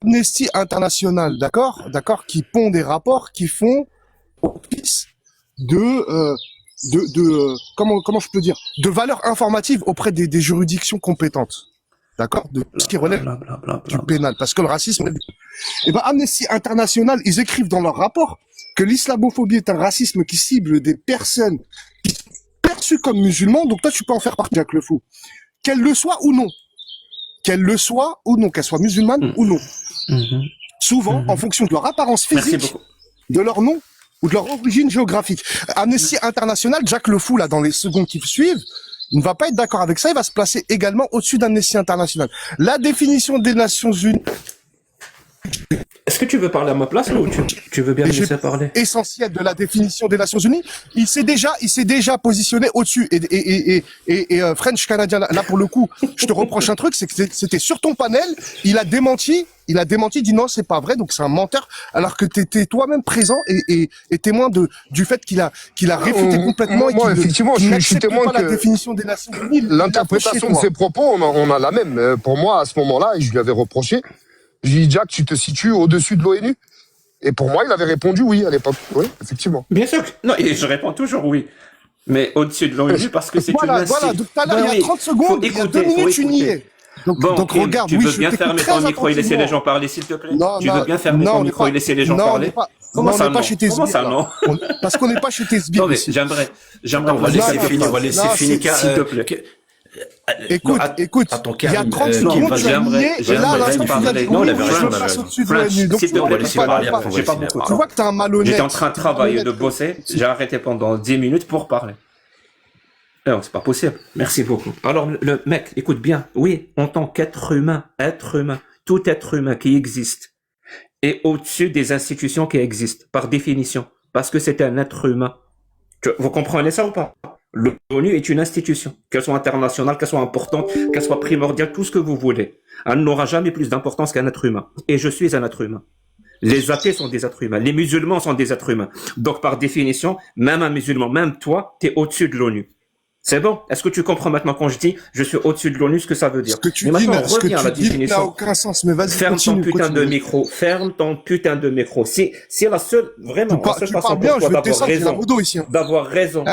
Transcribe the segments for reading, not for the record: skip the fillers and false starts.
Amnesty International, d'accord, qui pond des rapports qui font office comment je peux dire, de valeur informative auprès des juridictions compétentes. D'accord? De ce qui relève du pénal. Parce que le racisme, Amnesty International, ils écrivent dans leur rapport que l'islamophobie est un racisme qui cible des personnes qui sont perçues comme musulmans. Donc toi, tu peux en faire partie, Jack le Fou. Qu'elles le soient ou non. Qu'elles soient musulmanes ou non. Souvent, en fonction de leur apparence physique, de leur nom ou de leur origine géographique. Amnesty International, Jack le Fou, là, dans les secondes qui suivent, il ne va pas être d'accord avec ça, il va se placer également au-dessus d'Amnesty International. La définition des Nations Unies... Est-ce que tu veux parler à ma place ou tu veux bien me laisser parler? Essentiel de la définition des Nations Unies, il s'est déjà positionné au-dessus. Et French Canadien, là pour le coup, je te reproche un truc, c'est que c'était sur ton panel, il a démenti, dit non, c'est pas vrai, donc c'est un menteur, alors que t'étais toi-même présent et témoin du fait qu'il a réfuté complètement et effectivement, je suis témoin pas la définition des Nations Unies. L'interprétation de ses propos, on a la même. Pour moi, à ce moment-là, je lui avais reproché. J'ai dit, Jack, tu te situes au-dessus de l'ONU? Et pour moi, il avait répondu oui à l'époque. Oui, effectivement. Bien sûr. Non, et je réponds toujours oui. Mais au-dessus de l'ONU, parce que c'est une Voilà, tout à l'heure, il y a 30 secondes, il y a 2 minutes, tu n'y es. Donc regarde, tu veux bien fermer ton micro et laisser les gens parler, s'il te plaît? Tu veux bien fermer ton micro et laisser les gens parler? Comment ça, non? Comment ça, non? Parce qu'on n'est pas chez tes sbires. Non, mais j'aimerais. On va laisser finir, s'il te plaît. Écoute, il y a 30 secondes, j'aimerais parler. Non, je passe au-dessus de l'ONU. Donc, j'ai pas beaucoup. Tu vois que t'es un malhonnête. J'étais en train de travailler, de bosser. J'ai arrêté pendant 10 minutes pour parler. Non, c'est pas possible. Merci beaucoup. Alors, le mec, écoute bien. Oui, en tant qu'être humain, tout être humain qui existe est au-dessus des institutions qui existent, par définition. Parce que c'est un être humain. Vous comprenez ça ou pas? L'ONU est une institution, qu'elle soit internationale, qu'elle soit importante, qu'elle soit primordiale, tout ce que vous voulez. Elle n'aura jamais plus d'importance qu'un être humain. Et je suis un être humain. Les athées sont des êtres humains. Les musulmans sont des êtres humains. Donc, par définition, même un musulman, même toi, t'es au-dessus de l'ONU. C'est bon? Est-ce que tu comprends maintenant quand je dis je suis au-dessus de l'ONU, ce que ça veut dire? Ce que tu dis à la définition. n'a aucun sens, mais vas-y, ferme ton putain de micro. Ferme ton putain de micro. Si la seule, vraiment, la seule façon pour toi d'avoir raison,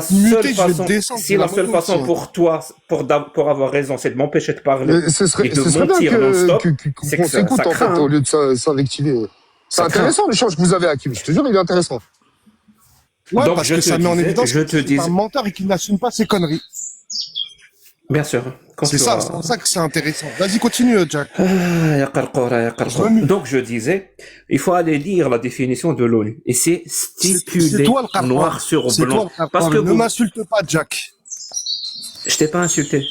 si la seule façon pour toi, pour avoir raison, c'est de m'empêcher de parler, ce serait bien qu'on s'écoute, en fait, au lieu de s'invectiver. C'est intéressant l'échange que vous avez, Hakim. Je te jure, il est intéressant. Ouais, donc parce que ça met en évidence que c'est un menteur et qu'il n'assume pas ses conneries. Bien sûr. C'est ça, c'est pour ça que c'est intéressant. Vas-y, continue, Jack. Donc, je disais, il faut aller lire la définition de l'ONU. Et c'est stipulé noir sur blanc. Parce que ne m'insulte pas, Jack. Je t'ai pas insulté.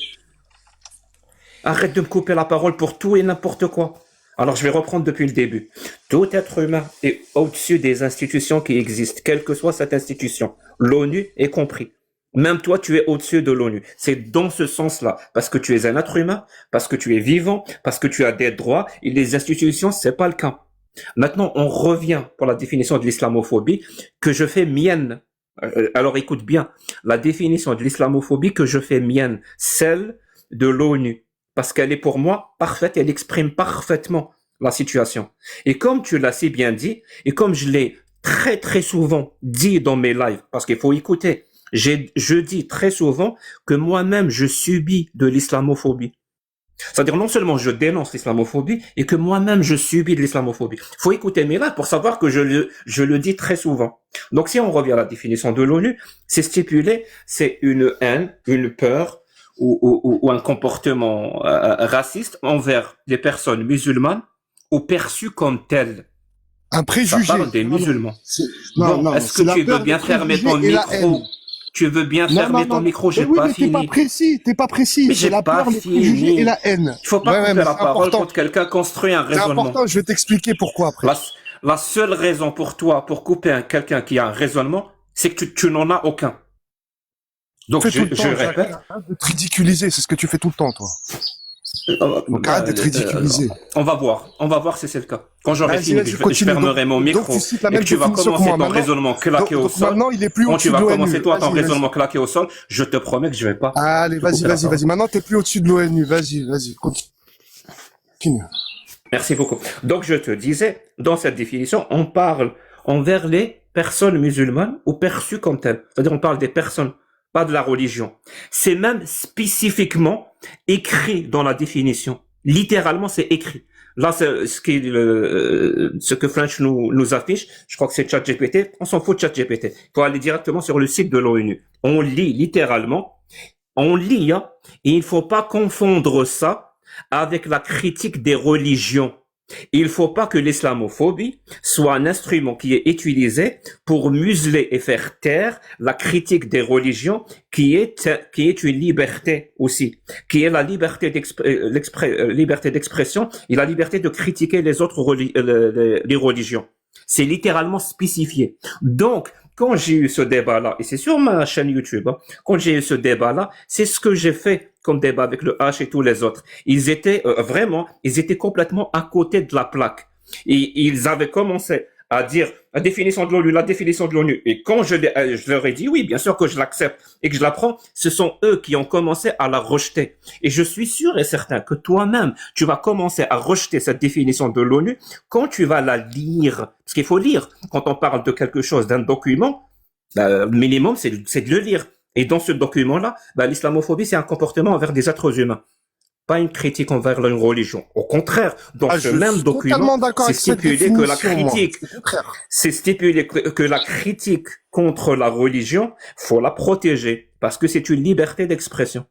Arrête de me couper la parole pour tout et n'importe quoi. Alors, je vais reprendre depuis le début. Tout être humain est au-dessus des institutions qui existent, quelle que soit cette institution. L'ONU est compris. Même toi, tu es au-dessus de l'ONU. C'est dans ce sens-là. Parce que tu es un être humain, parce que tu es vivant, parce que tu as des droits, et les institutions, c'est pas le cas. Maintenant, on revient pour la définition de l'islamophobie que je fais mienne. Alors, écoute bien. La définition de l'islamophobie que je fais mienne, celle de l'ONU. Parce qu'elle est pour moi parfaite, elle exprime parfaitement la situation. Et comme tu l'as si bien dit, et comme je l'ai très très souvent dit dans mes lives, parce qu'il faut écouter, je dis très souvent que moi-même je subis de l'islamophobie. C'est-à-dire non seulement je dénonce l'islamophobie, et que moi-même je subis de l'islamophobie. Il faut écouter mes lives pour savoir que je le dis très souvent. Donc si on revient à la définition de l'ONU, c'est stipulé, c'est une haine, une peur, ou un comportement raciste envers les personnes musulmanes ou perçues comme telles. Un préjugé. Ça parle des musulmans. Non, est-ce que tu veux bien fermer ton micro? Tu veux bien fermer ton micro? J'ai pas fini. T'es pas précis. Mais j'ai la peur, les préjugés et la haine. Il faut pas couper la parole quand quelqu'un construit un raisonnement. C'est important, je vais t'expliquer pourquoi après. La seule raison pour toi, pour couper quelqu'un qui a un raisonnement, c'est que tu n'en as aucun. Donc, je répète. Arrête de te ridiculiser, c'est ce que tu fais tout le temps, toi. Donc, arrête d'être ridiculisé. On va voir si c'est le cas. Quand j'aurai fini, je fermerai mon micro et que tu vas commencer ton raisonnement claqué au sol. Maintenant, il est plus au-dessus de l'ONU. Quand tu vas commencer, toi, ton raisonnement claqué au sol, je te promets que je vais pas. Allez, vas-y. Maintenant, t'es plus au-dessus de l'ONU. Vas-y, continue. continue. Merci beaucoup. Donc, je te disais, dans cette définition, on parle envers les personnes musulmanes ou perçues comme telles. C'est-à-dire, on parle des personnes, pas de la religion. C'est même spécifiquement écrit dans la définition. Littéralement, c'est écrit. Là, c'est ce que French nous affiche. Je crois que c'est ChatGPT. On s'en fout de ChatGPT. Il faut aller directement sur le site de l'ONU. On lit littéralement. On lit, hein, et il faut pas confondre ça avec la critique des religions. Il faut pas que l'islamophobie soit un instrument qui est utilisé pour museler et faire taire la critique des religions qui est une liberté aussi, qui est la liberté d'expression et la liberté de critiquer les autres les religions. C'est littéralement spécifié. Donc, quand j'ai eu ce débat-là, et c'est sur ma chaîne YouTube, hein, quand j'ai eu ce débat-là, c'est ce que j'ai fait comme débat avec le H et tous les autres. Ils étaient ils étaient complètement à côté de la plaque. Et ils avaient commencé à dire la définition de l'ONU. Et quand je leur ai dit oui, bien sûr que je l'accepte et que je la prends, ce sont eux qui ont commencé à la rejeter. Et je suis sûr et certain que toi-même, tu vas commencer à rejeter cette définition de l'ONU quand tu vas la lire. Parce qu'il faut lire. Quand on parle de quelque chose, d'un document, le minimum, c'est de le lire. Et dans ce document-là, l'islamophobie, c'est un comportement envers des êtres humains. Pas une critique envers une religion. Au contraire, dans ce même document, c'est stipulé que la critique, contre la religion, faut la protéger parce que c'est une liberté d'expression.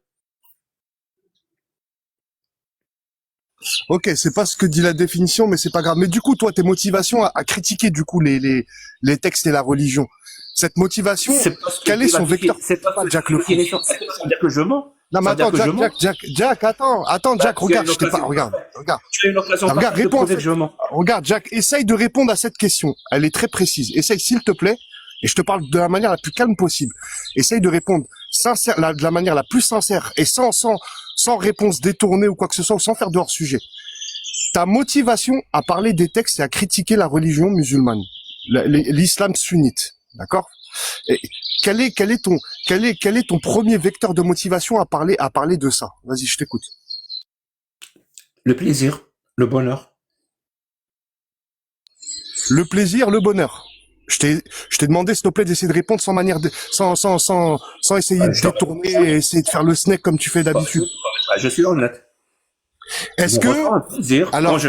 Ok, c'est pas ce que dit la définition, mais c'est pas grave. Mais du coup, toi, tes motivations à critiquer du coup les textes et la religion, cette motivation, quel est son vecteur? C'est pas Jack le fou. Ça veut dire que je mens. Non, mais attends, Jack, attends, Jack, regarde, je t'ai pas, regarde. Tu as une occasion de prouver que je mens. Regarde, Jack, essaye de répondre à cette question. Elle est très précise. Essaye, s'il te plaît, et je te parle de la manière la plus calme possible. Essaye de répondre de la manière la plus sincère et sans réponse détournée ou quoi que ce soit, ou sans faire de hors-sujet. Ta motivation à parler des textes et à critiquer la religion musulmane, l'islam sunnite, d'accord? Et quel est ton premier vecteur de motivation à parler de ça? Vas-y, je t'écoute. Le plaisir, le bonheur. Le plaisir, le bonheur. Je t'ai demandé, s'il te plaît, d'essayer de répondre sans essayer de détourner et essayer de faire le snack comme tu fais d'habitude. Je suis honnête. Est-ce que alors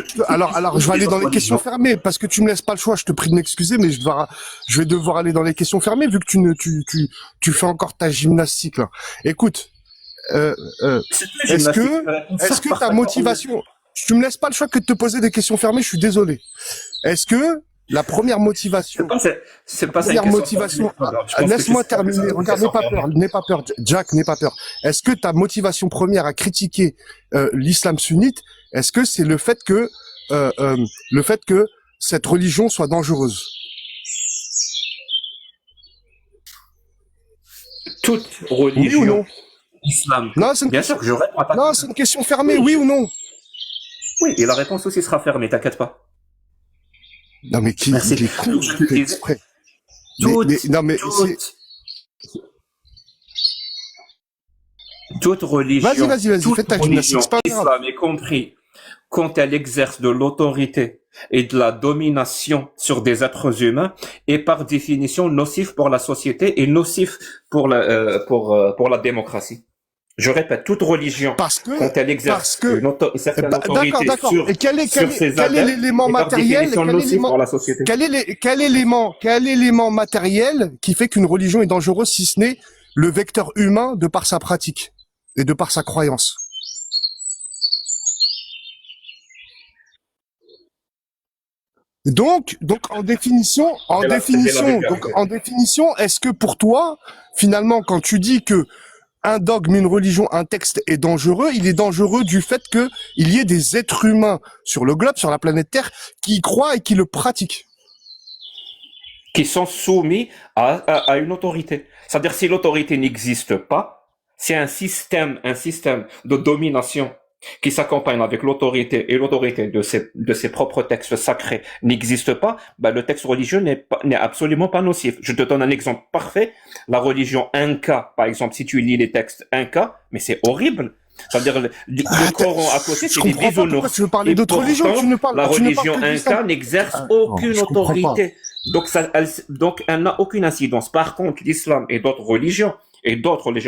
je vais aller dans les questions fermées parce que tu me laisses pas le choix. Je te prie de m'excuser, mais je vais devoir aller dans les questions fermées vu que tu fais encore ta gymnastique là. Écoute, est-ce que ta motivation, tu me laisses pas le choix que de te poser des questions fermées. Je suis désolé. Est-ce que la première motivation, laisse-moi terminer. Regarde, n'aie pas peur, Jack, n'aie pas peur. Est-ce que ta motivation première à critiquer l'islam sunnite, est-ce que c'est le fait que cette religion soit dangereuse? Toute religion, oui ou non? Islam. Non, c'est bien sûr que je réponds à ta non, c'est une question fermée, oui ou non? Oui, et la réponse aussi sera fermée, t'inquiète pas. Non mais qui est con, qui fait exprès. Toute religion, vas-y, fais ta gymnastique, c'est pas grave. Islam est compris quand elle exerce de l'autorité et de la domination sur des êtres humains est par définition nocif pour la société et nocif pour la démocratie. Je répète, toute religion, quand elle exerce une certaine autorité sur ses adeptes, l'élément matériel, quel élément matériel qui fait qu'une religion est dangereuse si ce n'est le vecteur humain de par sa pratique et de par sa croyance? Donc en définition, est-ce que pour toi, finalement, quand tu dis que un dogme, une religion, un texte est dangereux, il est dangereux du fait que il y ait des êtres humains sur le globe, sur la planète Terre, qui y croient et qui le pratiquent, qui sont soumis à une autorité. C'est-à-dire, si l'autorité n'existe pas, c'est un système de domination qui s'accompagne avec l'autorité et l'autorité de ses propres textes sacrés n'existe pas, le texte religieux n'est absolument pas nocif. Je te donne un exemple parfait. La religion Inca, par exemple, si tu lis les textes Inca, mais c'est horrible. Ça veut dire le Coran à côté, Je c'est des comprends pas pourquoi bisounours. tu veux parler Et d'autres religions, pourtant, tu ne parles, la tu ne parles religion que d'islam. inca n'exerce Non, aucune je comprends pas. autorité. Donc elle n'a aucune incidence. Par contre, l'islam et d'autres religions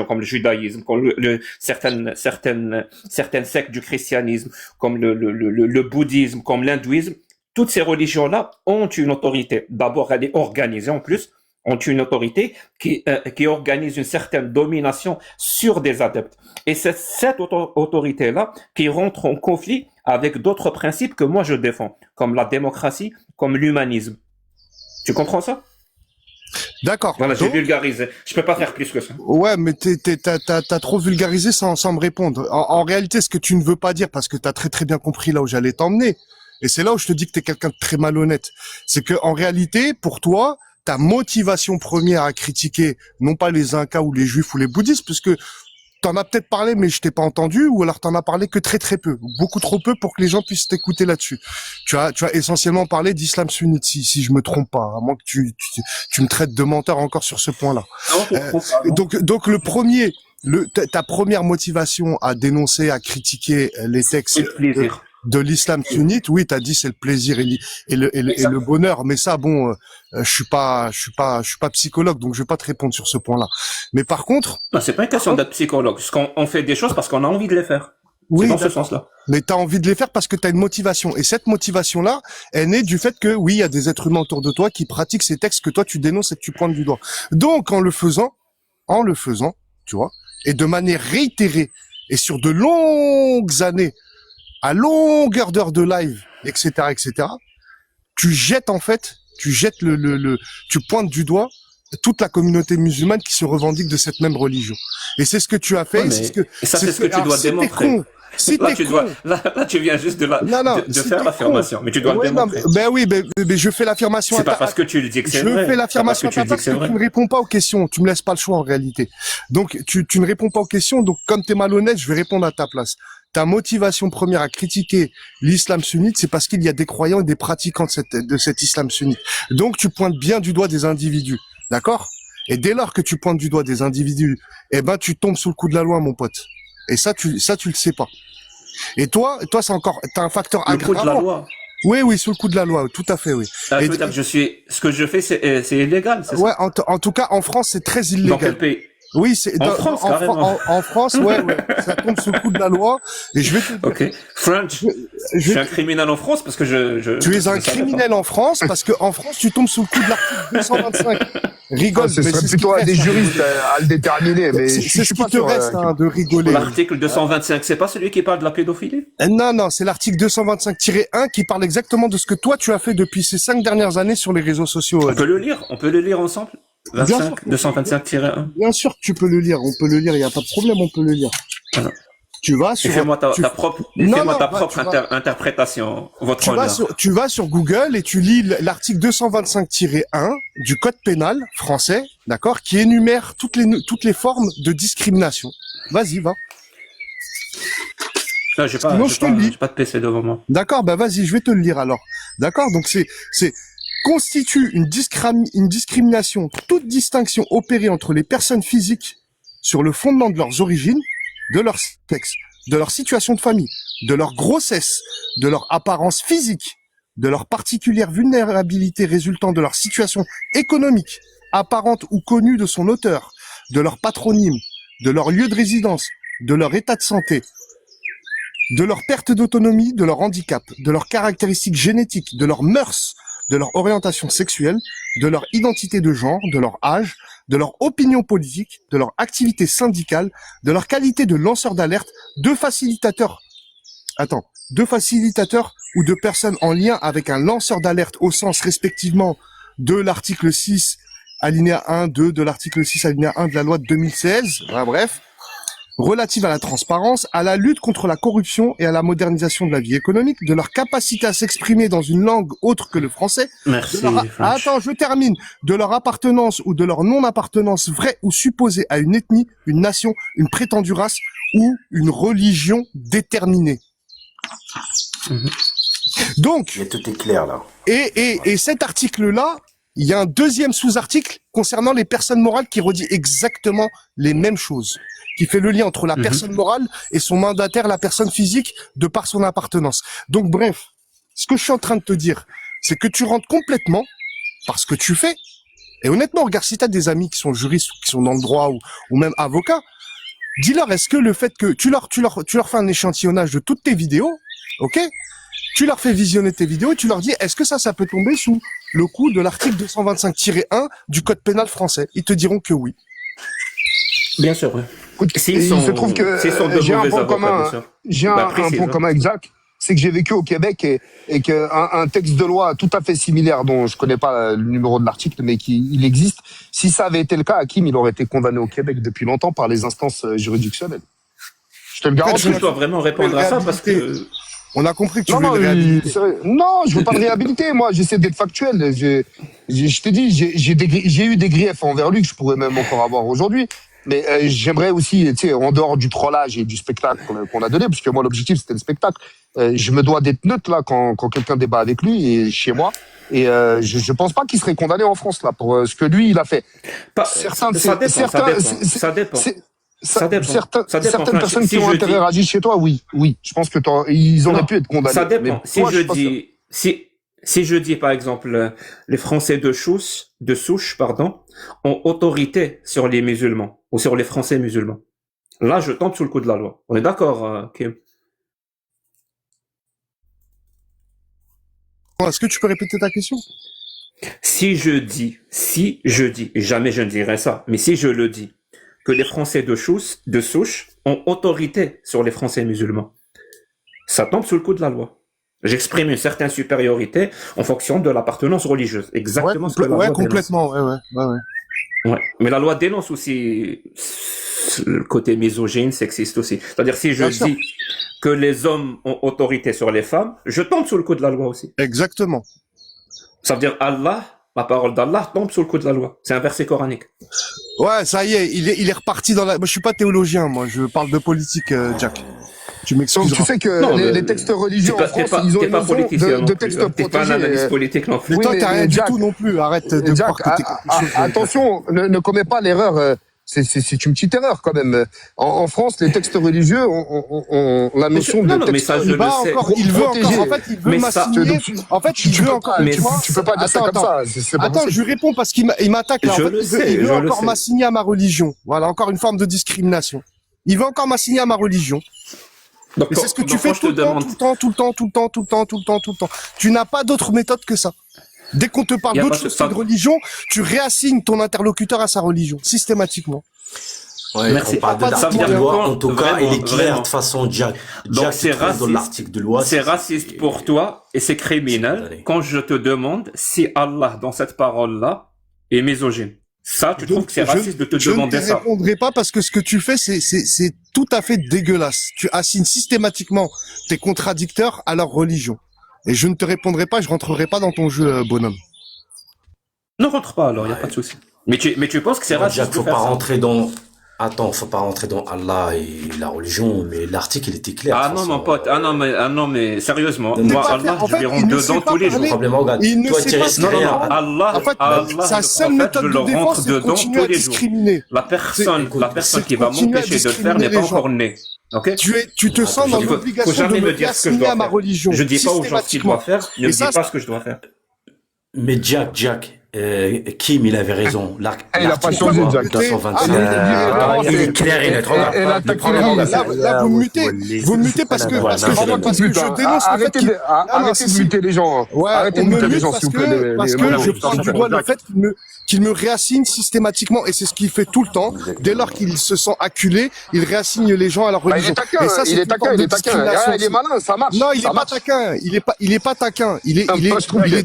comme le judaïsme, comme certaines sectes du christianisme, comme le bouddhisme, comme l'hindouisme, toutes ces religions-là ont une autorité. D'abord, elle est organisée en plus, ont une autorité qui organise une certaine domination sur des adeptes. Et c'est cette autorité-là qui rentre en conflit avec d'autres principes que moi je défends, comme la démocratie, comme l'humanisme. Tu comprends ça? D'accord. Voilà, j'ai Donc, vulgarisé. Je peux pas faire plus que ça. ouais, mais t'as trop vulgarisé sans me répondre. En réalité, ce que tu ne veux pas dire, parce que t'as très très bien compris là où j'allais t'emmener, et c'est là où je te dis que t'es quelqu'un de très malhonnête, c'est que en réalité, pour toi, ta motivation première à critiquer, non pas les Incas ou les Juifs ou les bouddhistes, parce que t'en as peut-être parlé, mais je t'ai pas entendu, ou alors t'en as parlé que très très peu, beaucoup trop peu pour que les gens puissent t'écouter là-dessus. Tu as essentiellement parlé d'islam sunnite, si je me trompe pas, à moins que tu me traites de menteur encore sur ce point-là. Donc le premier, ta première motivation à dénoncer, à critiquer les textes C'est le plaisir. de l'islam sunnite, oui, t'as dit c'est le plaisir et le bonheur, mais ça, bon, je suis pas psychologue, donc je vais pas te répondre sur ce point-là. Mais par contre, Non, c'est pas une question d'être psychologue. Parce qu'on fait des choses parce qu'on a envie de les faire. oui, C'est dans ce sens-là. mais t'as envie de les faire parce que t'as une motivation. Et cette motivation-là, elle naît du fait que, oui, il y a des êtres humains autour de toi qui pratiquent ces textes que toi tu dénonces et que tu pointes du doigt. Donc, en le faisant, tu vois, et de manière réitérée, et sur de longues années, à longueur d'heure de live, etc., tu jettes tu pointes du doigt toute la communauté musulmane qui se revendique de cette même religion. Et c'est ce que tu as fait. Ouais, et ça, c'est ce que tu dois démontrer. Là, tu viens juste de faire l'affirmation, mais tu dois le démontrer. Oui, je fais l'affirmation. C'est pas parce que tu le dis que c'est vrai. Je fais l'affirmation parce que tu ne réponds pas aux questions. Tu me laisses pas le choix en réalité. Donc, tu ne réponds pas aux questions. Donc, comme t'es malhonnête, je vais répondre à ta place. Ta motivation première à critiquer l'islam sunnite, c'est parce qu'il y a des croyants et des pratiquants de cet islam sunnite. Donc, tu pointes bien du doigt des individus. D'accord? Et dès lors que tu pointes du doigt des individus, tu tombes sous le coup de la loi, mon pote. Et ça, tu le sais pas. Et toi, c'est encore, t'as un facteur aggravant. Le coup de la loi. Oui, sous le coup de la loi, tout à fait, oui. Tu veux dire que ce que je fais, c'est illégal, c'est ça? Ouais, en tout cas, en France, c'est très illégal. Dans quel pays? Oui, c'est en France, ouais, ça tombe sous le coup de la loi. Et je vais te dire. Ok. French. Je suis un criminel en France parce que Tu es un criminel en France parce que en France, tu tombes sous le coup de l'article 225. Rigole, ce mais serait c'est plutôt à des juristes à le déterminer, mais c'est ce qui te reste de rigoler. L'article 225, c'est pas celui qui parle de la pédophilie? Non, c'est l'article 225-1 qui parle exactement de ce que toi tu as fait depuis ces 5 dernières années sur les réseaux sociaux. On peut le lire ensemble? 225-1. Bien sûr que tu peux le lire, on peut le lire, il n'y a pas de problème, on peut le lire. Voilà. Tu vas sur... Fais-moi ta propre interprétation, votre honneur. Tu vas sur Google et tu lis l'article 225-1 du Code pénal français, d'accord, qui énumère toutes les formes de discrimination. Vas-y, va. Non, j'ai pas de PC devant moi. D'accord, vas-y, je vais te le lire alors. D'accord, donc c'est constitue une discrimination, toute distinction opérée entre les personnes physiques sur le fondement de leurs origines, de leur sexe, de leur situation de famille, de leur grossesse, de leur apparence physique, de leur particulière vulnérabilité résultant de leur situation économique, apparente ou connue de son auteur, de leur patronyme, de leur lieu de résidence, de leur état de santé, de leur perte d'autonomie, de leur handicap, de leurs caractéristiques génétiques, de leurs mœurs, de leur orientation sexuelle, de leur identité de genre, de leur âge, de leur opinion politique, de leur activité syndicale, de leur qualité de lanceur d'alerte, de facilitateurs ou de personnes en lien avec un lanceur d'alerte au sens respectivement de l'article 6 alinéa 1, 2 de l'article 6 alinéa 1 de la loi de 2016, bref, relative à la transparence, à la lutte contre la corruption et à la modernisation de la vie économique, de leur capacité à s'exprimer dans une langue autre que le français. Merci. Attends, je termine. De leur appartenance ou de leur non-appartenance vraie ou supposée à une ethnie, une nation, une prétendue race ou une religion déterminée. Donc, mais tout est clair là. Et cet article-là, il y a un deuxième sous-article concernant les personnes morales qui redit exactement les mêmes choses. qui fait le lien entre la personne morale et son mandataire, la personne physique, de par son appartenance. Donc bref, ce que je suis en train de te dire, c'est que tu rentres complètement par ce que tu fais. Et honnêtement, regarde, si t'as des amis qui sont juristes, ou qui sont dans le droit, ou même avocats, dis-leur, est-ce que le fait que tu leur fais un échantillonnage de toutes tes vidéos, ok? Tu leur fais visionner tes vidéos et tu leur dis, est-ce que ça peut tomber sous le coup de l'article 225-1 du code pénal français? Ils te diront que oui. Bien sûr, oui. Écoute, il se trouve que j'ai un point commun, un point commun exact, c'est que j'ai vécu au Québec et qu'un texte de loi tout à fait similaire, dont je connais pas le numéro de l'article, mais il existe, si ça avait été le cas, Hakim, il aurait été condamné au Québec depuis longtemps par les instances juridictionnelles. Je te le garantis. Est-ce que je dois vraiment répondre à ça parce que... On a compris que tu veux le réhabiliter. Non, je veux pas le réhabiliter, moi, j'essaie d'être factuel. Je t'ai dit, j'ai eu des griefs envers lui que je pourrais même encore avoir aujourd'hui. Mais j'aimerais aussi, tu sais, en dehors du trollage et du spectacle qu'on a donné, parce que moi, l'objectif, c'était le spectacle, je me dois d'être neutre, là, quand quelqu'un débat avec lui et chez moi. Et je pense pas qu'il serait condamné en France, là, pour ce que lui, il a fait. Ça dépend. Certaines personnes qui ont intérêt à agir chez toi, oui. Je pense que ils auraient pu être condamnés. Ça dépend. Mais Si je dis, par exemple, les Français de souche, ont autorité sur les musulmans, ou sur les Français musulmans. Là, je tombe sous le coup de la loi. On est d'accord, Kim? Est-ce que tu peux répéter ta question? Si je dis, et jamais je ne dirai ça, mais si je le dis, que les Français de souche ont autorité sur les Français musulmans, ça tombe sous le coup de la loi. J'exprime une certaine supériorité en fonction de l'appartenance religieuse. Exactement ce que la loi complètement, dénonce. Ouais. Mais la loi dénonce aussi le côté misogyne, sexiste aussi. C'est-à-dire, si je dis que les hommes ont autorité sur les femmes, je tombe sous le coup de la loi aussi. Exactement. Ça veut dire la parole d'Allah tombe sous le coup de la loi. C'est un verset coranique. Ouais, ça y est, il est reparti dans la... Moi, je suis pas théologien, moi, je parle de politique, Jack. Tu m'excuses. Tu sais que les textes religieux en France, ils ont une notion de textes protégés. T'es pas un analyste politique non plus. Mais toi, t'as rien du tout non plus. Arrête de croire que t'es quelque chose. Attention, ne commets pas l'erreur. C'est une petite erreur quand même. En France, les textes religieux ont la notion de texte. Mais ça, je le sais. Il veut encore, en fait, il veut m'assigner. En fait, il veut encore. Tu peux pas dire ça comme ça. Attends, je lui réponds parce qu'il m'attaque là. En fait, il veut encore m'assigner à ma religion. Voilà, encore une forme de discrimination. Il veut encore m'assigner à ma religion. Donc, mais c'est ce que tu fais tout le temps. Tu n'as pas d'autre méthode que ça. Dès qu'on te parle d'autre chose que de religion, tu réassignes ton interlocuteur à sa religion, systématiquement. Ouais, merci. On parle de l'article de loi, en tout cas, il est clair de toute façon, Jack. Donc c'est raciste. Dans l'article de loi, c'est raciste pour toi et c'est criminel quand je te demande si Allah, dans cette parole-là, est misogyne. Ça, tu trouves que c'est raciste de te demander ça? Je ne répondrai pas parce que ce que tu fais, c'est tout à fait dégueulasse. Tu assignes systématiquement tes contradicteurs à leur religion. Et je ne te répondrai pas, je rentrerai pas dans ton jeu, bonhomme. Ne rentre pas alors, il n'y a pas de souci. Mais tu penses que c'est raciste? Faut pas rentrer dans... Attends, faut pas rentrer dans Allah et la religion, mais l'article il était clair. Ah non, mon pote, ah non, mais sérieusement, moi, Allah, je lui rentre dedans tous les jours. Toi, tu risques rien. Allah, sa seule méthode de défense, c'est de continuer à discriminer. La personne qui va m'empêcher de le faire n'est pas encore née. Okay. Tu te sens dans l'obligation de me réassigner à ma religion. Je dis pas aux gens ce qu'ils doivent faire, ne me dis pas ce que je dois faire. Mais Jack, Kim, il avait raison. Il a pas changé, Jack. Il est clair, il est trop Là, vous me mutez parce que je dénonce le fait qu'il... Arrêtez de muter les gens. Arrêtez de muter les gens, s'il vous plaît. Parce que je prends du doigt le fait qu'il me réassigne systématiquement, et c'est ce qu'il fait tout le temps. Dès lors qu'il se sent acculé, il réassigne les gens à leur religion. Il est taquin. Il est malin, ça marche. Non, il est pas taquin. Il est pas taquin. Il est dans le délit.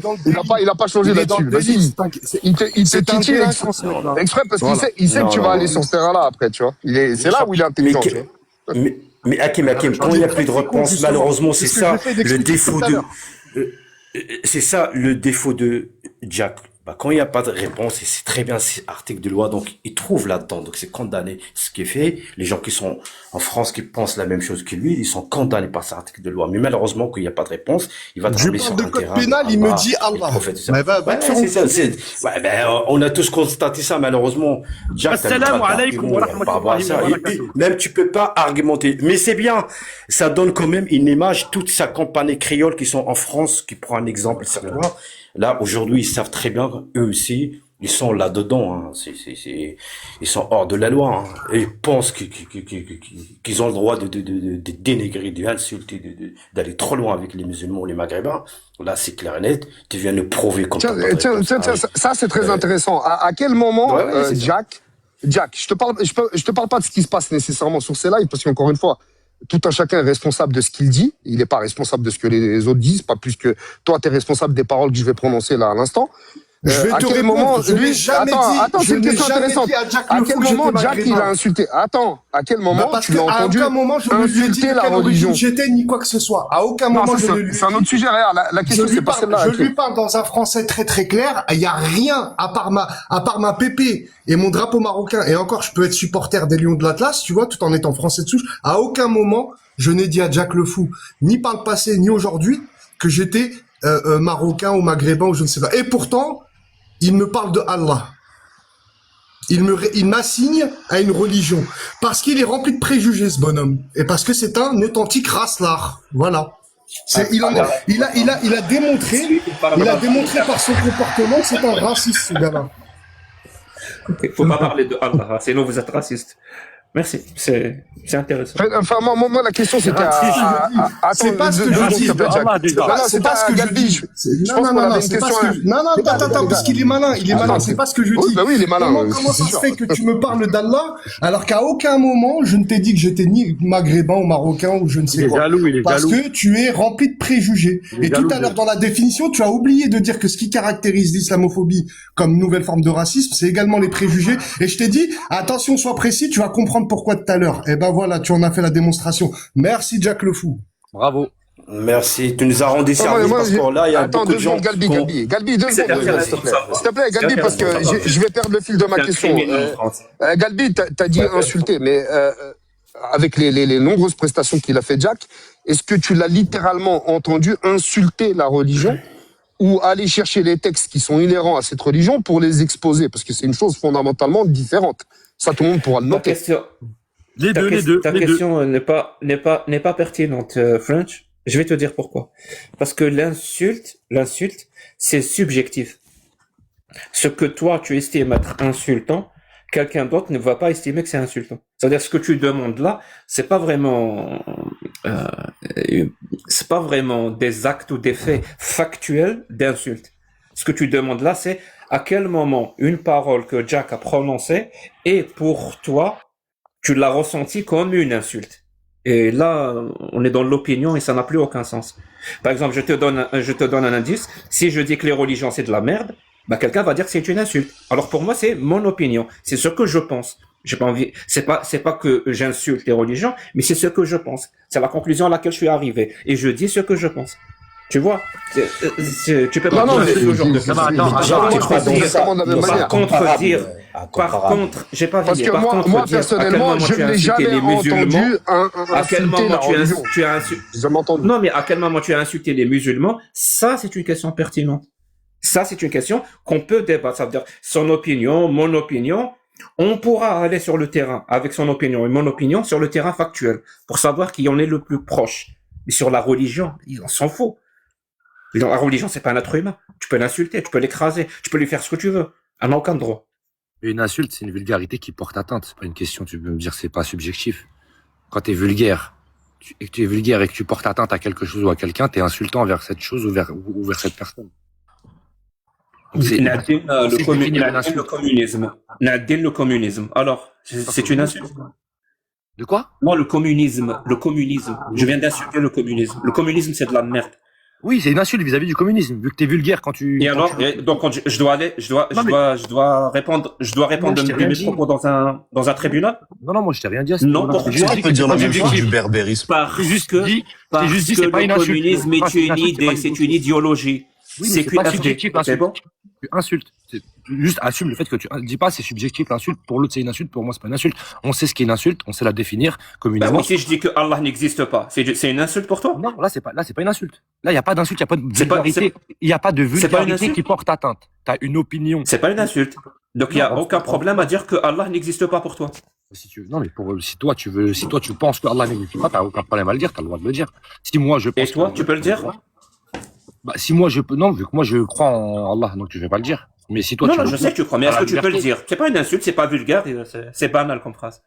Il a pas changé là-dessus. Vas-y. Il te titille exprès parce qu'il sait que tu vas aller sur ce terrain-là après, tu vois. C'est là où il est intelligent. Mais Hakim, quand il n'y a plus de réponse, malheureusement, c'est ça le défaut de... C'est ça le défaut de Jack. Bah, quand il n'y a pas de réponse, et c'est très bien cet article de loi, donc ils trouvent là-dedans, donc c'est condamné. Ce qui est fait, les gens qui sont en France, qui pensent la même chose que lui, ils sont condamnés par cet article de loi. Mais malheureusement, qu'il n'y a pas de réponse, il va Je tomber parle sur de un code terrain. pénal, il me dit les Allah. prophètes, tout ça. Mais va Ouais, te faire c'est ça, ouais, ben, on a tous constaté ça, malheureusement. Jack, t'as le Assalamu droit alaikum d'argument wa par rapport à ça. rahmatullahi wa Et puis, barakatuh. même tu peux pas argumenter. Mais c'est bien. Ça donne quand même une image, toute sa compagnie créole qui sont en France, qui prend un exemple sur toi. Là, aujourd'hui, ils savent très bien, eux aussi, ils sont là-dedans, hein. Ils sont hors de la loi, hein. Et ils pensent qu'ils ont le droit de dénigrer, d'insulter, d'aller trop loin avec les musulmans, les maghrébins. Là, c'est clair et net. Tu viens de prouver comme Tiens, ça c'est très intéressant. À quel moment, Ouais, c'est ça. Jack, je te parle pas de ce qui se passe nécessairement sur ces lives, parce qu'encore une fois, tout un chacun est responsable de ce qu'il dit. Il n'est pas responsable de ce que les autres disent, pas plus que toi, tu es responsable des paroles que je vais prononcer là à l'instant. Je vais à te quel répondre, moment, je n'ai jamais dit, attends, je c'est une n'ai question jamais intéressante. dit à Jack À Le quel Fou que j'étais moment Jack il maghrébin. a insulté? Attends, à quel moment Parce tu l'as qu'à entendu aucun moment je ne lui ai dit insulter de la quelle religion? origine j'étais ni quoi que ce soit. À aucun Non, moment ça, je ne lui ai c'est un dit. autre sujet. Regarde, la question c'est pas celle-là. Je lui parle dans un français très très clair. Il y a rien à part ma pépé et mon drapeau marocain. Et encore, je peux être supporter des Lions de l'Atlas, tu vois, tout en étant français de souche. À aucun moment je n'ai dit à Jack Le Fou, ni par le passé ni aujourd'hui, que j'étais marocain ou maghrébin ou je ne sais pas. Et pourtant, il me parle de Allah. Il m'assigne à une religion. Parce qu'il est rempli de préjugés, ce bonhomme. Et parce que c'est un authentique racelard. Voilà. Il a démontré par son comportement que c'est un raciste, ce gars-là. Faut pas parler de Allah, sinon vous êtes raciste. Merci, c'est intéressant. Enfin, moi, la question c'était C'est pas ce que je dis. C'est pas ce que je dis. Non, c'est pas ce que non, attends, parce qu'il est malin, c'est pas ce que je dis. Bah oui, il est malin. Comment ça se fait que tu me parles d'Allah alors qu'à aucun moment je ne t'ai dit que j'étais ni maghrébin ou marocain ou je ne sais quoi. Parce que tu es rempli de préjugés. Et tout à l'heure dans la définition, tu as oublié de dire que ce qui caractérise l'islamophobie comme nouvelle forme de racisme, c'est également les préjugés. Et je t'ai dit, attention, sois précis, tu vas comprendre pourquoi tout à l'heure. Et ben voilà, tu en as fait la démonstration. Merci Jack Le Fou. Bravo. Merci, tu nous as rendu service parce que là, il y a beaucoup de gens. Galbi, 2 secondes, s'il te plaît, Galbi, parce que je vais perdre le fil de ma question. Galbi, t'as dit insulter, mais avec les nombreuses prestations qu'il a fait, Jack, est-ce que tu l'as littéralement entendu insulter la religion ou aller chercher les textes qui sont inhérents à cette religion pour les exposer? Parce que c'est une chose fondamentalement différente. Ça, tout le monde pourra le noter. Ta question n'est pas pertinente, French. Je vais te dire pourquoi. Parce que l'insulte, c'est subjectif. Ce que toi, tu estimes être insultant, quelqu'un d'autre ne va pas estimer que c'est insultant. C'est-à-dire, ce que tu demandes là, c'est pas vraiment des actes ou des faits factuels d'insulte. Ce que tu demandes là, c'est à quel moment une parole que Jack a prononcée est pour toi, tu l'as ressentie comme une insulte. Et là, on est dans l'opinion et ça n'a plus aucun sens. Par exemple, je te donne un indice. Si je dis que les religions c'est de la merde, bah quelqu'un va dire que c'est une insulte. Alors pour moi, c'est mon opinion, c'est ce que je pense. J'ai pas envie. C'est pas que j'insulte les religions, mais c'est ce que je pense. C'est la conclusion à laquelle je suis arrivé et je dis ce que je pense. Tu vois, tu peux pas trouver ce genre de Par contre, j'ai pas parce dit. que Par contre, moi dire personnellement, je n'ai jamais entendu à quel moment tu as insulté. Jamais entendu. Non, mais à quel moment tu as insulté les musulmans? Ça, c'est une question pertinente. Ça, c'est une question qu'on peut débattre. Ça veut dire son opinion, mon opinion. On pourra aller sur le terrain avec son opinion et mon opinion sur le terrain factuel pour savoir qui en est le plus proche. Mais sur la religion, on s'en fout. La religion, c'est pas un être humain. Tu peux l'insulter, tu peux l'écraser, tu peux lui faire ce que tu veux. Elle n'a aucun droit. Une insulte, c'est une vulgarité qui porte atteinte. C'est pas une question, tu peux me dire, c'est pas subjectif. Quand t'es vulgaire, et que tu portes atteinte à quelque chose ou à quelqu'un, t'es insultant vers cette chose ou vers cette personne. Le communisme. Alors, c'est une insulte. De quoi? Non, le communisme. Je viens d'insulter le communisme. Le communisme, c'est de la merde. Oui, c'est une insulte vis-à-vis du communisme, vu que t'es vulgaire quand tu... Et alors, donc, je dois répondre de mes propos dans un tribunal? Non, moi, je t'ai rien dit à ce Non, moment-là. pourquoi? Tu peux dire la même chose du berbérisme. Parce que c'est pas une le insulte. communisme est une idéologie. Oui, c'est mais c'est pas qu'une subjectif, c'est bon? Tu insultes. Juste assume le fait que tu dis pas c'est subjectif l'insulte. Pour l'autre c'est une insulte, pour moi c'est pas une insulte. On sait ce qu'est une insulte, on sait la définir Bah communément. oui, si je dis que Allah n'existe pas, c'est une insulte pour toi? Non, là c'est pas une insulte. Là il y a pas d'insulte, il y a pas de C'est pas- vulgarité, il y a pas de c'est pas une vulgarité insulte qui porte atteinte. T'as une opinion. C'est pas une insulte. Donc il y a Non, aucun problème à dire que Allah n'existe pas pour toi. Non mais si toi tu penses que Allah n'existe pas, t'as aucun problème à le dire, t'as le droit de le dire. Si moi je pense Et toi, que- tu peux le dire? Bah, si moi je peux, non, vu que moi je crois en Allah, donc je vais pas le dire. Mais si toi Non, tu non, veux- je sais que tu crois, mais est-ce Ah, que tu peux le liberté. dire? C'est pas une insulte, c'est pas vulgaire, c'est banal comme phrase.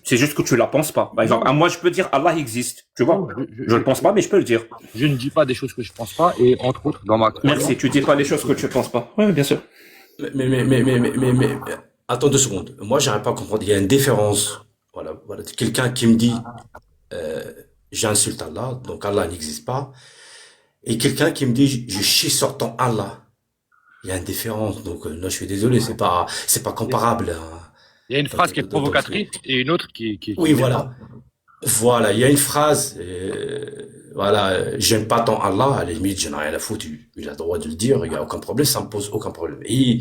C'est juste que tu la penses pas. Par exemple, moi je peux dire Allah existe, tu vois? Je le pense pas, mais je peux le dire. Je ne dis pas des choses que je pense pas, et entre autres, dans ma Merci, tu dis pas les choses que tu penses pas. Oui, bien sûr. Mais, attends 2 secondes. Moi, j'arrive pas à comprendre. Il y a une différence. Voilà. Quelqu'un qui me dit, j'insulte Allah, donc Allah n'existe pas. Et quelqu'un qui me dit, je chie sur ton Allah. Il y a une différence. Donc, là, je suis désolé, c'est pas comparable. Hein. Il y a une phrase qui est provocatrice et une autre qui Oui, voilà. Voilà, il y a une phrase, voilà, j'aime pas ton Allah, à la limite, j'en ai rien à foutre, il a le droit de le dire, il y a aucun problème, ça me pose aucun problème. Et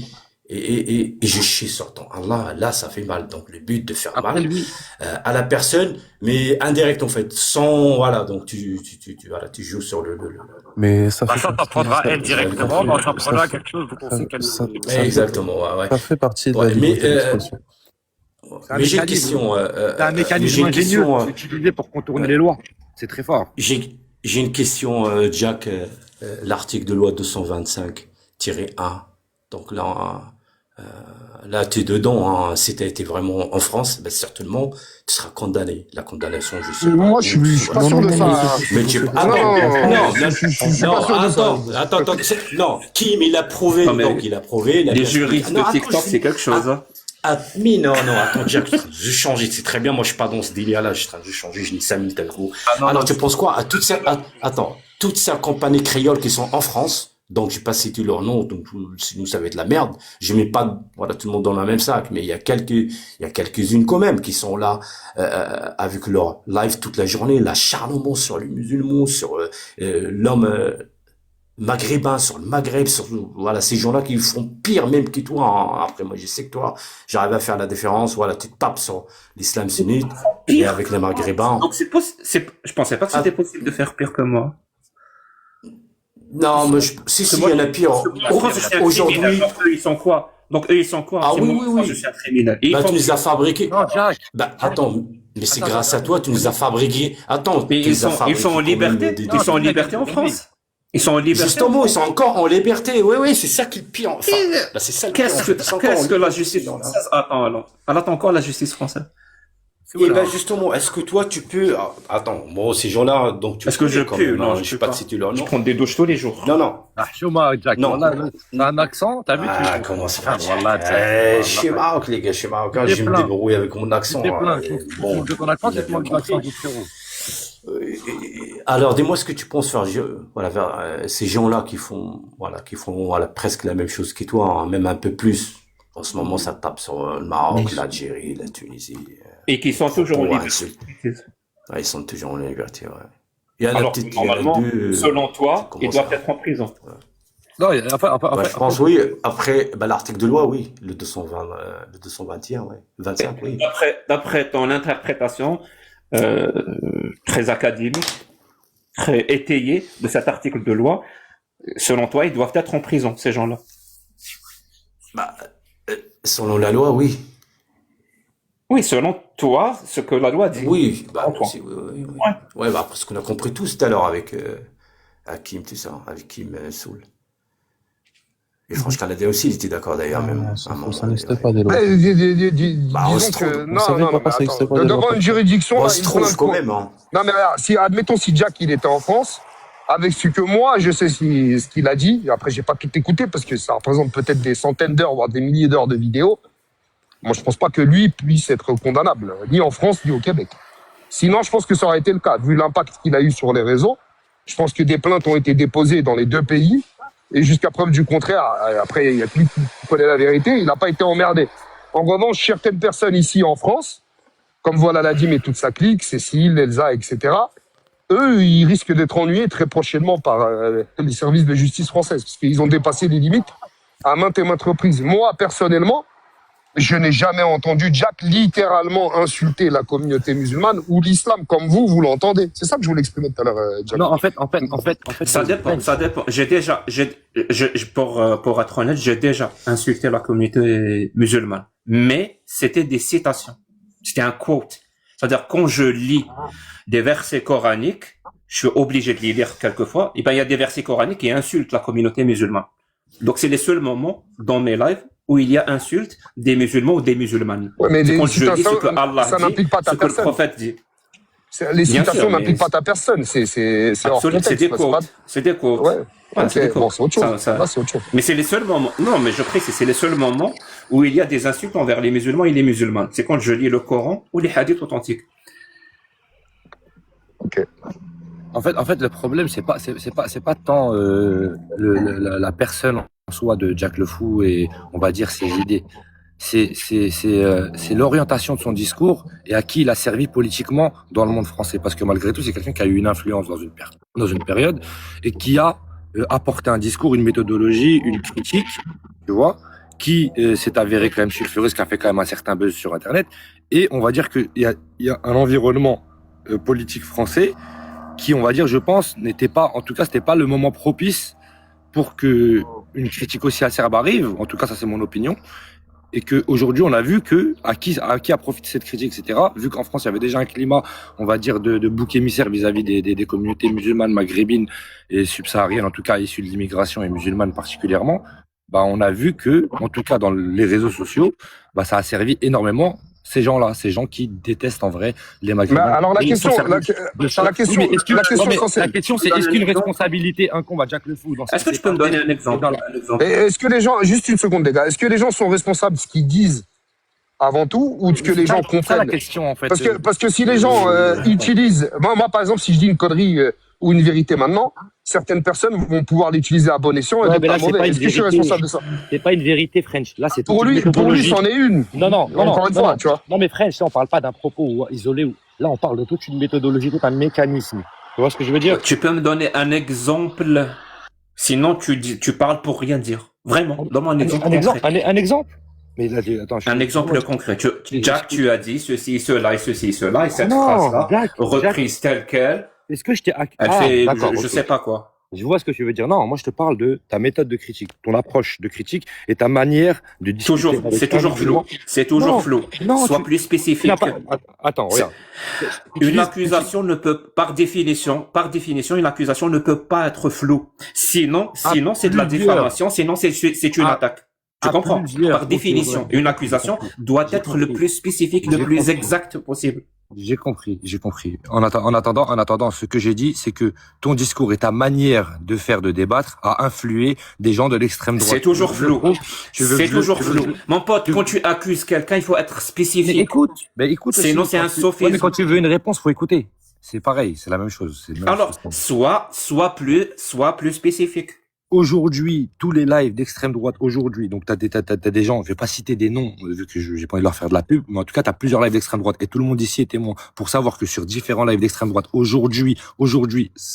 je chie sur ton Allah, là, ça fait mal. Donc, le but de faire Après mal lui, à la personne, mais indirect, en fait, sans, voilà, donc tu joues sur le. Mais ça bah, fait ça partie, t'apprendra ça- indirectement, bah, ça prendra ça- quelque chose dont on ça- sait qu'elle ça- Exactement, ouais. ça fait partie de Ouais, la mais, liberté d'expression. C'est un Mais j'ai une mécanisme. question, C'est un mais mécanisme j'ai une ingénieux question, utilisé pour contourner les lois. C'est très fort. J'ai une question, Jack. L'article de loi 225-1. Donc là, tu es dedans. Hein. Si tu as été vraiment en France, ben certainement, tu seras condamné. La condamnation, je sais pas. Moi, je suis pas sûr de ça. Mais tu... Non, Attends, non, je suis pas sûr de ça. attends. Non, Kim, il a prouvé. Non, mais Donc, il a prouvé. Les juristes de TikTok, c'est quelque chose. Hein. Mais non, attends, Jack, je change, c'est très bien. Moi, je suis pas dans ce délire-là. Je suis en train de changer. Je lis 5 minutes à coup. Alors, tu penses quoi à toutes ces compagnies créoles qui sont en France? Donc, je sais pas si tu leur nom. Donc, sinon, ça va être la merde. Je mets pas, voilà, tout le monde dans le même sac. Mais il y a quelques-unes quand même qui sont là, avec leur live toute la journée, l'acharnement sur les musulmans, sur l'homme maghrébin, sur le Maghreb, sur voilà ces gens-là qui font pire même que toi. Hein. Après, moi, je sais que toi, j'arrive à faire la différence. Voilà, tu te tapes sur l'islam sunnite et avec les maghrébins. Donc je pensais pas que c'était possible de faire pire que moi. Non, mais si, il y en a pire. En France, je suis un Aujourd'hui, criminel. Donc eux, ils sont quoi? Ah C'est oui, moi, oui. Je suis un criminel. Et ils bah, font- tu nous as fabriqué. Non, Jack. Bah, attends, mais c'est grâce à toi, tu nous as fabriqué. Attends, Mais tu ils nous as sont fabriqué en quand même liberté. des- Ils sont en liberté en France. Ils sont en liberté. Justement, ils sont encore en liberté. Oui, c'est ça qui est le pire. Enfin, bah, c'est ça le pire. Ils sont encore en Qu'est-ce que la liberté, justice ces gens-là. française attend alors? Elle attend encore la justice française. Et ben justement, est-ce que toi tu peux attends, bon ces gens-là donc tu Est-ce que je quand peux? même, Non, hein, je je sais peux pas si tu leur Je nom. prends des douches tous les jours. Non. Ah, Shoma, Jack. Non. Voilà, t'as un accent, t'as vu? Ah, comment ça Ah, va voilà, Jack. Je suis Maroc les gars, je suis marocain, T'es je vais me plein. débrouiller avec mon accent. T'es hein, plein. et bon, De ton accent, il a c'est moi bien de l'accent compris. du frérot. Alors dis-moi ce que tu penses faire voilà vers ces gens-là qui font voilà presque la même chose que toi, hein, même un peu plus. En ce moment, ça tape sur le Maroc, l'Algérie, la Tunisie. Et qui sont toujours en Pour liberté. insulter. Ouais, ils sont toujours en liberté, ouais. Il y a Alors, il y a normalement, deux- selon toi, comment ils doivent ça être en prison. Non, Ouais, je pense, oui. Après, bah, l'article de loi, oui. Le 221, ouais. 25, oui. D'après ton interprétation très académique, très étayée de cet article de loi, selon toi, ils doivent être en prison, ces gens-là. Bah, selon la loi, oui. Oui, selon toi, ce que la loi dit. Oui, bah, Selon toi. oui. Ouais. Ouais, bah, parce qu'on a compris tous tout à l'heure avec Hakim, tout ça, avec Kim Soul. Et Franche Canadien aussi, il était d'accord d'ailleurs, même. Ça à un moment n'existe donné, pas des lois. Bah, on se Disons que, trompe. On savait pas mais ça existait attends, pas, les devant lois. une juridiction, On là, se il trouve faut quand même, hein. Non, mais regarde, admettons si Jack, il était en France, avec ce que moi, je sais ce qu'il a dit, après, j'ai pas tout écouté, parce que ça représente peut-être des centaines d'heures, voire des milliers d'heures de vidéos. Moi, je pense pas que lui puisse être condamnable, ni en France, ni au Québec. Sinon, je pense que ça aurait été le cas, vu l'impact qu'il a eu sur les réseaux. Je pense que des plaintes ont été déposées dans les deux pays, et jusqu'à preuve du contraire, après, il y a que lui qui connaît la vérité, il n'a pas été emmerdé. En revanche, certaines personnes ici en France, comme voilà Ladim et toute sa clique, Cécile, Elsa, etc., eux, ils risquent d'être ennuyés très prochainement par les services de justice française, parce qu'ils ont dépassé les limites. à maintes et maintes reprises. Moi, personnellement, je n'ai jamais entendu Jack littéralement insulter la communauté musulmane ou l'islam comme vous l'entendez. C'est ça que je voulais exprimer tout à l'heure, Jack. Non, en fait, Ça dépend, ça dépend. Pour être honnête, j'ai déjà insulté la communauté musulmane. Mais c'était des citations. C'était un quote. C'est-à-dire, quand je lis des versets coraniques, je suis obligé de les lire quelquefois, et ben, il y a des versets coraniques qui insultent la communauté musulmane. Donc, c'est les seuls moments dans mes lives où il y a insulte des musulmans ou des musulmanes. Ouais, mais c'est les quand je dis ce que Allah ça dit, n'implique pas ta ce que le personne. prophète dit. Les Bien citations sûr, n'impliquent mais pas ta personne. C'est hors absolument, contexte. c'est des quoi, quotes. C'est des quotes. Ouais. Ouais, Ok, c'est des bon, quotes. c'est autre chose. Ça- Là, c'est autre chose. Mais c'est les seuls moments. Non, mais je précise, c'est les seuls moments où il y a des insultes envers les musulmans et les musulmanes. C'est quand je lis le Coran ou les hadiths authentiques. Ok. En fait, le problème, c'est pas tant la personne en soi de Jack le Fou et on va dire ses idées. C'est l'orientation de son discours et à qui il a servi politiquement dans le monde français. Parce que malgré tout, c'est quelqu'un qui a eu une influence dans une période et qui a apporté un discours, une méthodologie, une critique, tu vois, qui s'est avéré quand même sulfureuse, qui a fait quand même un certain buzz sur Internet. Et on va dire qu'il y a un environnement politique français qui, on va dire, je pense, n'était pas, en tout cas, c'était pas le moment propice pour que une critique aussi acerbe arrive. En tout cas, ça c'est mon opinion. Et que aujourd'hui, on a vu que à qui a profité cette critique, etc. Vu qu'en France, il y avait déjà un climat, on va dire, de bouc émissaire vis-à-vis des communautés musulmanes, maghrébines et subsahariennes, en tout cas issues de l'immigration et musulmanes particulièrement. Bah, on a vu que, en tout cas, dans les réseaux sociaux, bah, ça a servi énormément ces gens-là, ces gens qui détestent en vrai les maghrébins. Mais alors la Et ils question, sont servis la de ça. question, Oui, mais est-ce que- la question non, mais essentielle. la question, c'est est-ce qu'une responsabilité incombe à Jack le Fou dans Est-ce que tu peux me donner un exemple? Et est-ce que les gens, juste une seconde les gars, est-ce que les gens sont responsables de ce qu'ils disent avant tout ou de ce que les gens C'est ça la comprennent? question, en fait. Parce que si les gens utilisent, moi par exemple, si je dis une connerie ou une vérité maintenant, certaines personnes vont pouvoir l'utiliser à bon escient et Ouais, d'autres mais là, à c'est pas mauvais. une Est-ce que je suis vérité. responsable de ça? C'est pas une vérité, French. Là, c'est Pour toute une lui, méthodologie. c'en est une. Non, Encore une fois, tu vois. Non, mais French, là, on parle pas d'un propos isolé. Là, on parle de toute une méthodologie, tout un mécanisme. Tu vois ce que je veux dire? Tu peux me donner un exemple? Sinon, tu parles pour rien dire. Vraiment. Donne-moi un exemple. concret. Un exemple. Mais là, attends, Un exemple concret. Jack, tu as dit ceci, cela et ceci, cela, et cette Non, phrase-là, Jack, reprise telle qu'elle, Est-ce que je t'ai elle fait, d'accord, je ok. sais pas quoi. Je vois ce que tu veux dire. Non, moi, je te parle de ta méthode de critique, ton approche de critique et ta manière de discuter. Toujours, avec c'est un toujours musulman. flou. C'est toujours Non, flou. non, Sois tu- plus Tu spécifique. n'as pas... Attends, C'est- regarde. Une accusation ne peut, par définition, une accusation ne peut pas être floue. Sinon, c'est de la plusieurs. diffamation, sinon c'est une À- attaque. Tu à comprends? plusieurs, Par ok, définition, ouais. une accusation doit J'ai être le compris. plus spécifique, le J'ai plus compris. exact possible. J'ai compris. En attendant, ce que j'ai dit, c'est que ton discours et ta manière de faire, de débattre, a influé des gens de l'extrême droite. C'est toujours flou. C'est toujours tu veux- flou. Mon pote, tu- quand tu accuses quelqu'un, il faut être Mais spécifique. écoute. Sinon, aussi, c'est un quand tu- sophisme. Ouais, mais quand tu veux une réponse, faut écouter. C'est pareil, c'est la même chose. C'est la même Alors, chose. sois plus spécifique. Aujourd'hui, tous les lives d'extrême droite aujourd'hui, donc t'as des gens, je vais pas citer des noms, vu que j'ai pas envie de leur faire de la pub, mais en tout cas, t'as plusieurs lives d'extrême droite, et tout le monde ici est témoin pour savoir que sur différents lives d'extrême droite, aujourd'hui,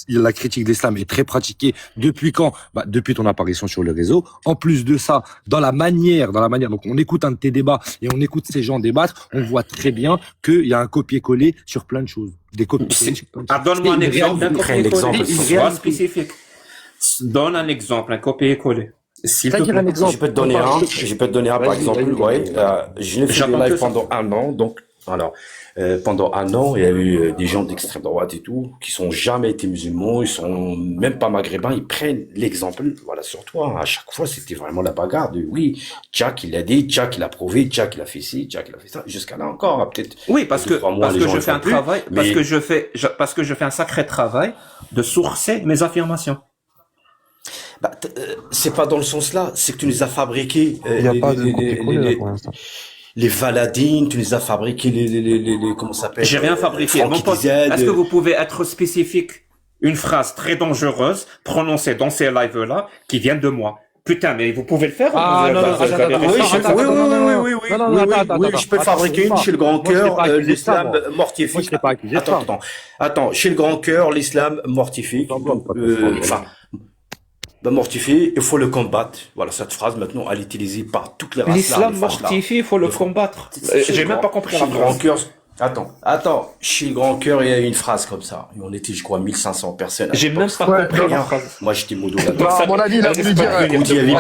la critique de l'islam est très pratiquée. Depuis quand? Bah, depuis ton apparition sur le réseau. En plus de ça, dans la manière, donc on écoute un de tes débats, et on écoute ces gens débattre, on voit très bien qu'il y a un copier-coller sur plein de choses. Des copier-coller sur plein de choses. Donne-moi un C'est une exemple d'un Prends l'exemple. copier-coller. Sois spécifique. Donne un exemple, un copier-coller. S'il te C'est-à-dire plaît. un exemple. Je peux te donner par Vas-y, exemple. vas-y, Ouais, vas-y. je l'ai fait des J'attends que lives ça. pendant un an, donc alors pendant un an, il y a eu des gens d'extrême droite et tout qui sont jamais été musulmans, ils sont même pas maghrébins, ils prennent l'exemple, voilà, sur toi. À chaque fois, c'était vraiment la bagarre de oui, Jack il l'a dit, Jack il a prouvé, Jack il a fait ci, Jack il a fait ça, jusqu'à là encore, peut-être. Oui, parce que, 2-3 mois, les gens je le fais font un plus, travail, mais- parce que je fais un sacré travail de sourcer mes affirmations. Bah, c'est pas dans le sens là, c'est que tu nous as fabriqué Il n'y a pas de copier-coller là pour l'instant. les Valadines, tu nous as fabriqué les comment ça s'appelle? J'ai rien fabriqué. Frankie Mon pote, DZ, est-ce que vous pouvez être spécifique? Une phrase très dangereuse prononcée dans ces lives-là qui vient de moi. Putain, mais vous pouvez le faire? Ah, ou non, vous- non, vous- attends, vous- attends, vous- Oui, attends, je, attends, oui, attends, oui, non, non, oui, non, oui, non, oui, non, oui, attends, oui, attends, je peux attends, fabriquer une attends, chez le grand moi, je t'ai cœur, pas accusé de ça, l'islam moi. mortifie. Moi, je t'ai pas accusé de ça. Attends, chez le grand cœur, l'islam mortifie. Pas de problème. Enfin, mortifier, il faut le combattre. Voilà, cette phrase, maintenant, elle est utilisée par toutes les races. L'islam mortifie, il faut le combattre. J'ai même pas compris la grand phrase. cœur. Attends. Chez le grand cœur, il y a une phrase comme ça. On était, je crois, 1500 personnes. J'ai même pas compris la phrase. Moi, j'étais modulateur. Non, à mon avis, il a voulu dire,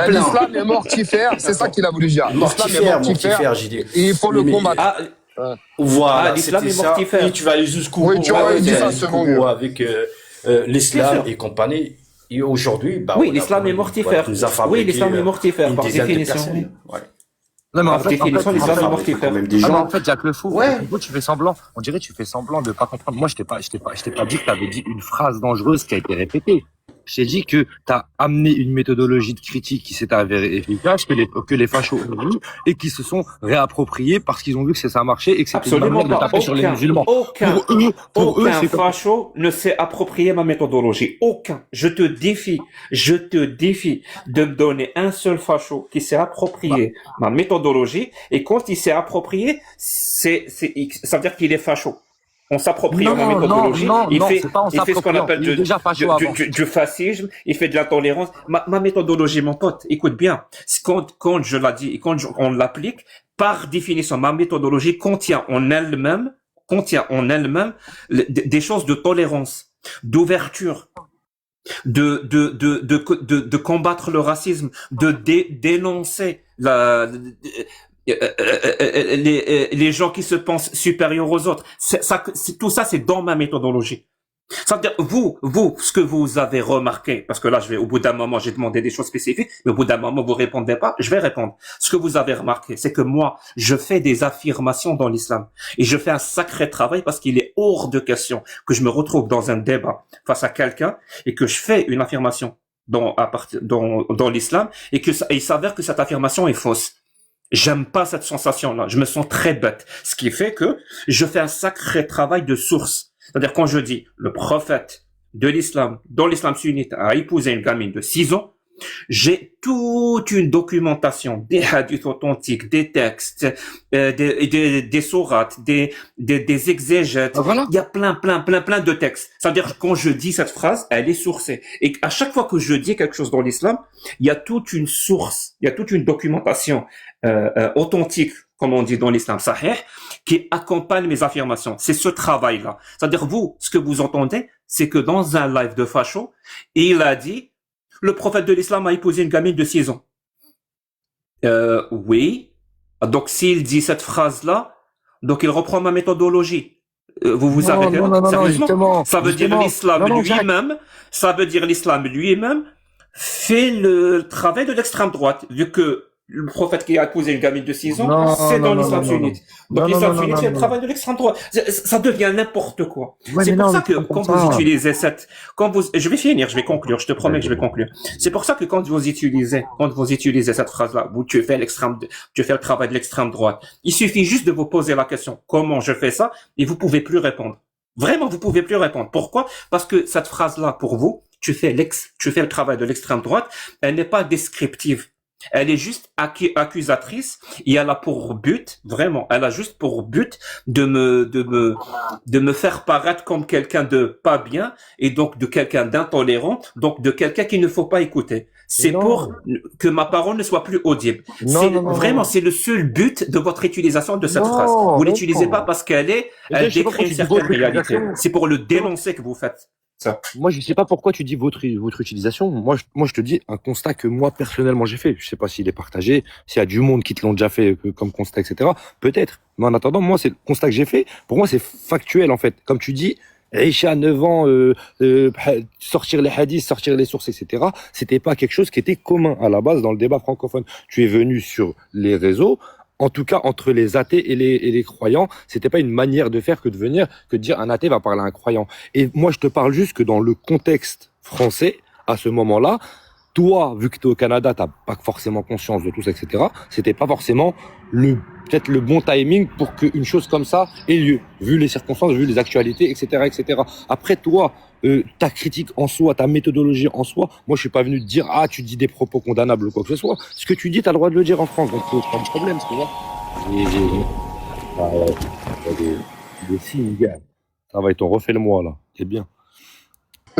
l'islam est mortifère, c'est ça qu'il a voulu dire. L'islam est Mortifère, j'ai dit. et il faut le combattre. Voilà, l'islam est ça. mortifère. Et tu vas aller jusqu'au Oui, tu aurais dit ça, jusqu'au selon bout moi. avec l'islam et compagnie. Et aujourd'hui, Oui, l'islam est mortifère. Oui, l'islam est mortifère, par définition. Ouais. Non, mais en Par fait, définition, l'islam est Quand mortifère. même des ah, mais gens. en fait, Jacques Le Fou, Ouais. du coup, tu fais semblant. On dirait que tu fais semblant de pas comprendre. Moi, je t'ai pas dit que tu avais dit une phrase dangereuse qui a été répétée. Je t'ai dit que tu as amené une méthodologie de critique qui s'est avérée efficace, que les fachos ont vu, et qui se sont réappropriés parce qu'ils ont vu que ça marchait et que c'était une Absolument manière de pas. taper sur les musulmans. Aucun Pour eux, c'est comme... facho ne s'est approprié ma méthodologie. Aucun. Je te défie de me donner un seul facho qui s'est approprié ma méthodologie. Et quand il s'est approprié, ça veut dire qu'il est facho. On s'approprie ma méthodologie. Il fait ce qu'on appelle du fascisme. Il fait de l'intolérance. Ma méthodologie, mon pote, écoute bien. Quand je l'ai dit et quand on l'applique, par définition, ma méthodologie contient en elle-même des choses de tolérance, d'ouverture, de combattre le racisme, de dénoncer les gens qui se pensent supérieurs aux autres. Tout ça, c'est dans ma méthodologie. Ça veut dire, vous, ce que vous avez remarqué, parce que là, au bout d'un moment, j'ai demandé des choses spécifiques, mais au bout d'un moment, vous répondez pas, je vais répondre. Ce que vous avez remarqué, c'est que moi, je fais des affirmations dans l'islam. Et je fais un sacré travail parce qu'il est hors de question que je me retrouve dans un débat face à quelqu'un et que je fais une affirmation dans l'islam et il s'avère que cette affirmation est fausse. J'aime pas cette sensation-là. Je me sens très bête. Ce qui fait que je fais un sacré travail de source. C'est-à-dire quand je dis le prophète de l'islam, dans l'islam sunnite, a épousé une gamine de 6 ans, j'ai toute une documentation, des hadiths authentiques, des textes, des sourates, des exégètes. Voilà. Il y a plein de textes. C'est-à-dire quand je dis cette phrase, elle est sourcée. Et à chaque fois que je dis quelque chose dans l'islam, il y a toute une source, il y a toute une documentation authentique, comme on dit dans l'islam sahih, qui accompagne mes affirmations. C'est ce travail-là. C'est-à-dire vous, ce que vous entendez, c'est que dans un live de facho, il a dit le prophète de l'islam a épousé une gamine de 6 ans. Oui. Donc, s'il dit cette phrase-là, donc il reprend ma méthodologie. Vous vous arrêtez là? Sérieusement? Ça veut dire l'islam lui-même fait le travail de l'extrême droite, vu que le prophète qui a épousé une gamine de 6 ans, c'est dans l'islam sunnite. Donc l'islam sunnite, c'est le travail de l'extrême droite. Ça devient n'importe quoi. C'est pour ça que quand vous utilisez je vais finir, je vais conclure, je te promets que je vais conclure. C'est pour ça que quand vous utilisez cette phrase-là, tu fais le travail de l'extrême droite. Il suffit juste de vous poser la question, comment je fais ça? Et vous pouvez plus répondre. Vraiment, vous pouvez plus répondre. Pourquoi? Parce que cette phrase-là, pour vous, tu fais le travail de l'extrême droite, elle n'est pas descriptive. Elle est juste accusatrice et elle a pour but, vraiment, elle a juste pour but de me faire paraître comme quelqu'un de pas bien et donc de quelqu'un d'intolérant, donc de quelqu'un qu'il ne faut pas écouter. C'est pour que ma parole ne soit plus audible. C'est le seul but de votre utilisation de cette phrase. Vous l'utilisez pas parce elle décrit une certaine réalité. C'est pour le dénoncer que vous faites ça. Moi, je sais pas pourquoi tu dis votre utilisation. Moi, je te dis un constat que moi, personnellement, j'ai fait. Je sais pas s'il est partagé, s'il y a du monde qui te l'ont déjà fait comme constat, etc. Peut-être. Mais en attendant, moi, c'est le constat que j'ai fait. Pour moi, c'est factuel, en fait. Comme tu dis, Aïcha, 9 ans, sortir les hadiths, sortir les sources, etc. C'était pas quelque chose qui était commun à la base dans le débat francophone. Tu es venu sur les réseaux. En tout cas, entre les athées et les croyants, c'était pas une manière de faire que de dire un athée va parler à un croyant. Et moi, je te parle juste que dans le contexte français, à ce moment-là, toi, vu que tu es au Canada, t'as pas forcément conscience de tout ça, etc. C'était pas forcément peut-être le bon timing pour qu'une chose comme ça ait lieu, vu les circonstances, vu les actualités, etc., etc. Après, toi, ta critique en soi, ta méthodologie en soi, moi, je suis pas venu te dire, tu dis des propos condamnables ou quoi que ce soit. Ce que tu dis, t'as le droit de le dire en France, donc c'est pas de problème, tu vois. Des signes, gars. Ça va, ils t'ont refait le mois, là. C'est bien.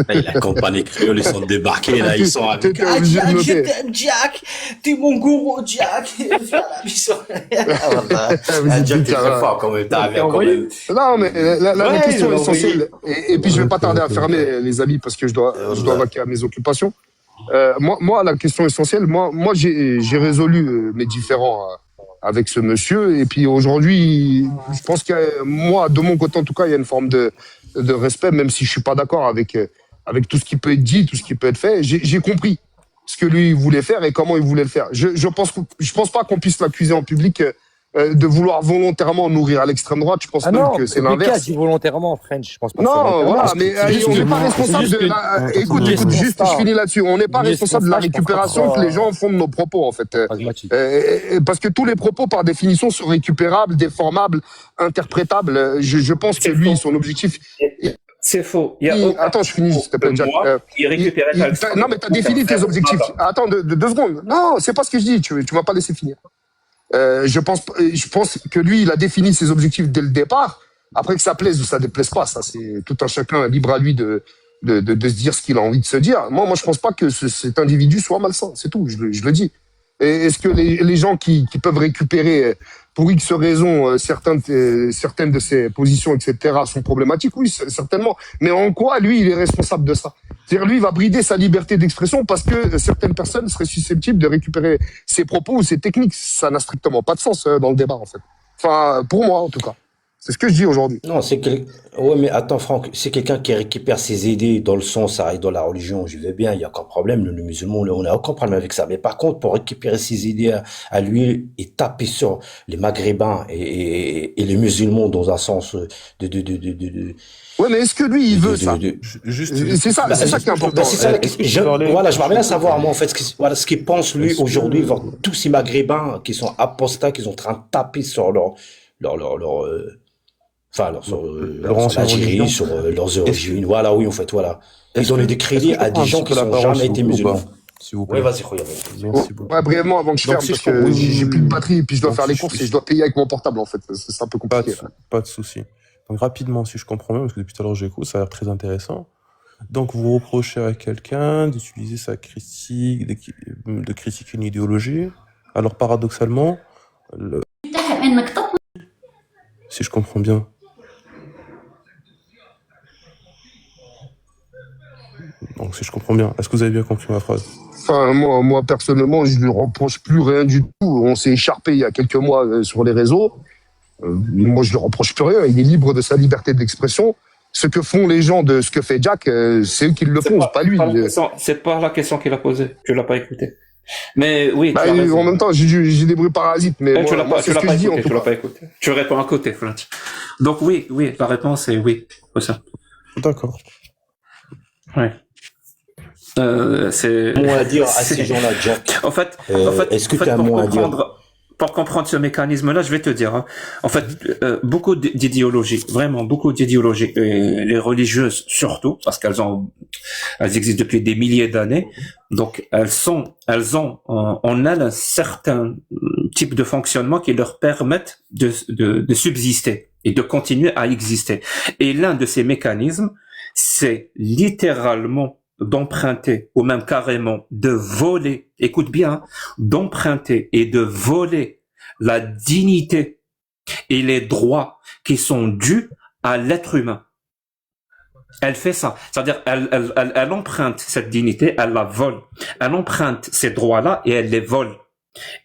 Et la compagnie créole, ils sont débarqués, là, ils sont avec... T'es obligé de Jack, je noter. t'aime, Jack. T'es mon gourou, Jack. Viens à la mission. Ah, voilà. Vous Ah, êtes Jack, des t'es très carats. fort quand même, t'as bien quand envoyé même. Non, mais la Ouais, question il l'a essentielle, et puis je vais pas tarder à fermer, les amis, parce que je dois vaquer à mes occupations. Moi, la question essentielle, moi, j'ai résolu mes différends avec ce monsieur, et puis aujourd'hui, je pense moi, de mon côté en tout cas, il y a une forme de respect, même si je suis pas d'accord avec tout ce qui peut être dit, tout ce qui peut être fait. J'ai compris ce que lui voulait faire et comment il voulait le faire. Je pense pas qu'on puisse l'accuser en public de vouloir volontairement nourrir à l'extrême droite. Je pense Ah même non, que c'est Lucas l'inverse. dit volontairement, French. Je pense pas que c'est Non, volontairement. voilà, Parce que mais c'est juste on n'est que- pas responsable c'est de juste la... que- Écoute, je pense juste, pas. je finis là-dessus. On n'est pas Lui, responsable de la je pense pas récupération trop, que les gens font de nos propos, en fait. pragmatique. Parce que tous les propos, par définition, sont récupérables, déformables, interprétables. Je pense que C'est lui, faux. son objectif... C'est faux. Il y a aucun Attends, je finis, s'il te plaît, Jack. moi qui récupérait Non, mais t'as défini tes objectifs. Attends, de 2 secondes. Non, c'est pas ce que je dis. Tu m'as pas laissé finir. Je pense que lui, il a défini ses objectifs dès le départ. Après que ça plaise ou ça déplaise pas, ça c'est tout un chacun libre à lui de se dire ce qu'il a envie de se dire. Moi, je pense pas que cet individu soit malsain. C'est tout. Je le dis. Et est-ce que les gens qui peuvent récupérer pour X raisons certaines de ses positions, etc., sont problématiques? Oui, certainement. Mais en quoi, lui, il est responsable de ça? C'est-à-dire, lui, il va brider sa liberté d'expression parce que certaines personnes seraient susceptibles de récupérer ses propos ou ses techniques. Ça n'a strictement pas de sens dans le débat, en fait. Enfin, pour moi, en tout cas. C'est ce que je dis aujourd'hui. Non, ouais, mais attends, Franck, c'est quelqu'un qui récupère ses idées dans le sens, ça arrive dans la religion, je vais bien, il y a aucun problème, nous, les musulmans, on n'a aucun problème avec ça. Mais par contre, pour récupérer ses idées à lui et taper sur les maghrébins et les musulmans dans un sens Ouais, mais est-ce que lui, il veut ça? C'est ça qui est important. c'est ça la question. Voilà, j'aimerais bien savoir, moi, en fait, ce qu'il pense, lui, aujourd'hui, voir tous ces maghrébins qui sont apostats, qui sont en train de taper sur sur l'Algérie, sur leurs origines. Voilà, oui, en fait, voilà. Ils donnent des crédits à des gens qui n'ont jamais été musulmans. S'il vous Oui, plaît. vas-y, Khoya. Merci beaucoup. Ouais, brièvement, avant que je Donc, ferme, si parce je comprends- que j'ai plus de batterie et puis je dois Donc, faire les si je- courses et je dois payer avec mon portable, en fait. C'est un peu Pas compliqué. pas de souci. Donc rapidement, si je comprends bien, parce que depuis tout à l'heure j'écoute, ça a l'air très intéressant. Donc vous reprochez à quelqu'un d'utiliser sa critique, de critiquer une idéologie. Alors paradoxalement, si je comprends bien, donc si je comprends bien, est-ce que vous avez bien compris ma phrase? Enfin, moi, personnellement, je lui reproche plus rien du tout. On s'est écharpé il y a quelques mois sur les réseaux. Moi, je lui reproche plus rien. Il est libre de sa liberté d'expression. Ce que font les gens de ce que fait Jack, c'est eux qui le font, c'est pas lui. C'est pas la question qu'il a posée. Tu l'as pas écouté. Mais oui, Bah, tu as raison. en même temps, j'ai des bruits parasites, mais tu l'as moi, pas, c'est tu ce l'as que pas je dis en écouté, tout tu l'as cas. pas écouté. Tu réponds à côté, Flint. Donc oui, la réponse est oui. C'est ça. D'accord. Ouais. C'est. Mot à dire à ces gens-là, Jack. En fait, est-ce que tu as un mot à dire? Pour comprendre ce mécanisme-là, je vais te dire, hein, en fait, beaucoup d'idéologies, vraiment beaucoup d'idéologies, les religieuses surtout, parce elles existent depuis des milliers d'années, donc elles ont en elles un certain type de fonctionnement qui leur permettent de subsister et de continuer à exister. Et l'un de ces mécanismes, c'est littéralement d'emprunter, ou même carrément de voler, écoute bien, hein, d'emprunter et de voler la dignité et les droits qui sont dus à l'être humain. Elle fait ça, c'est-à-dire elle emprunte cette dignité, elle la vole, elle emprunte ces droits-là et elle les vole.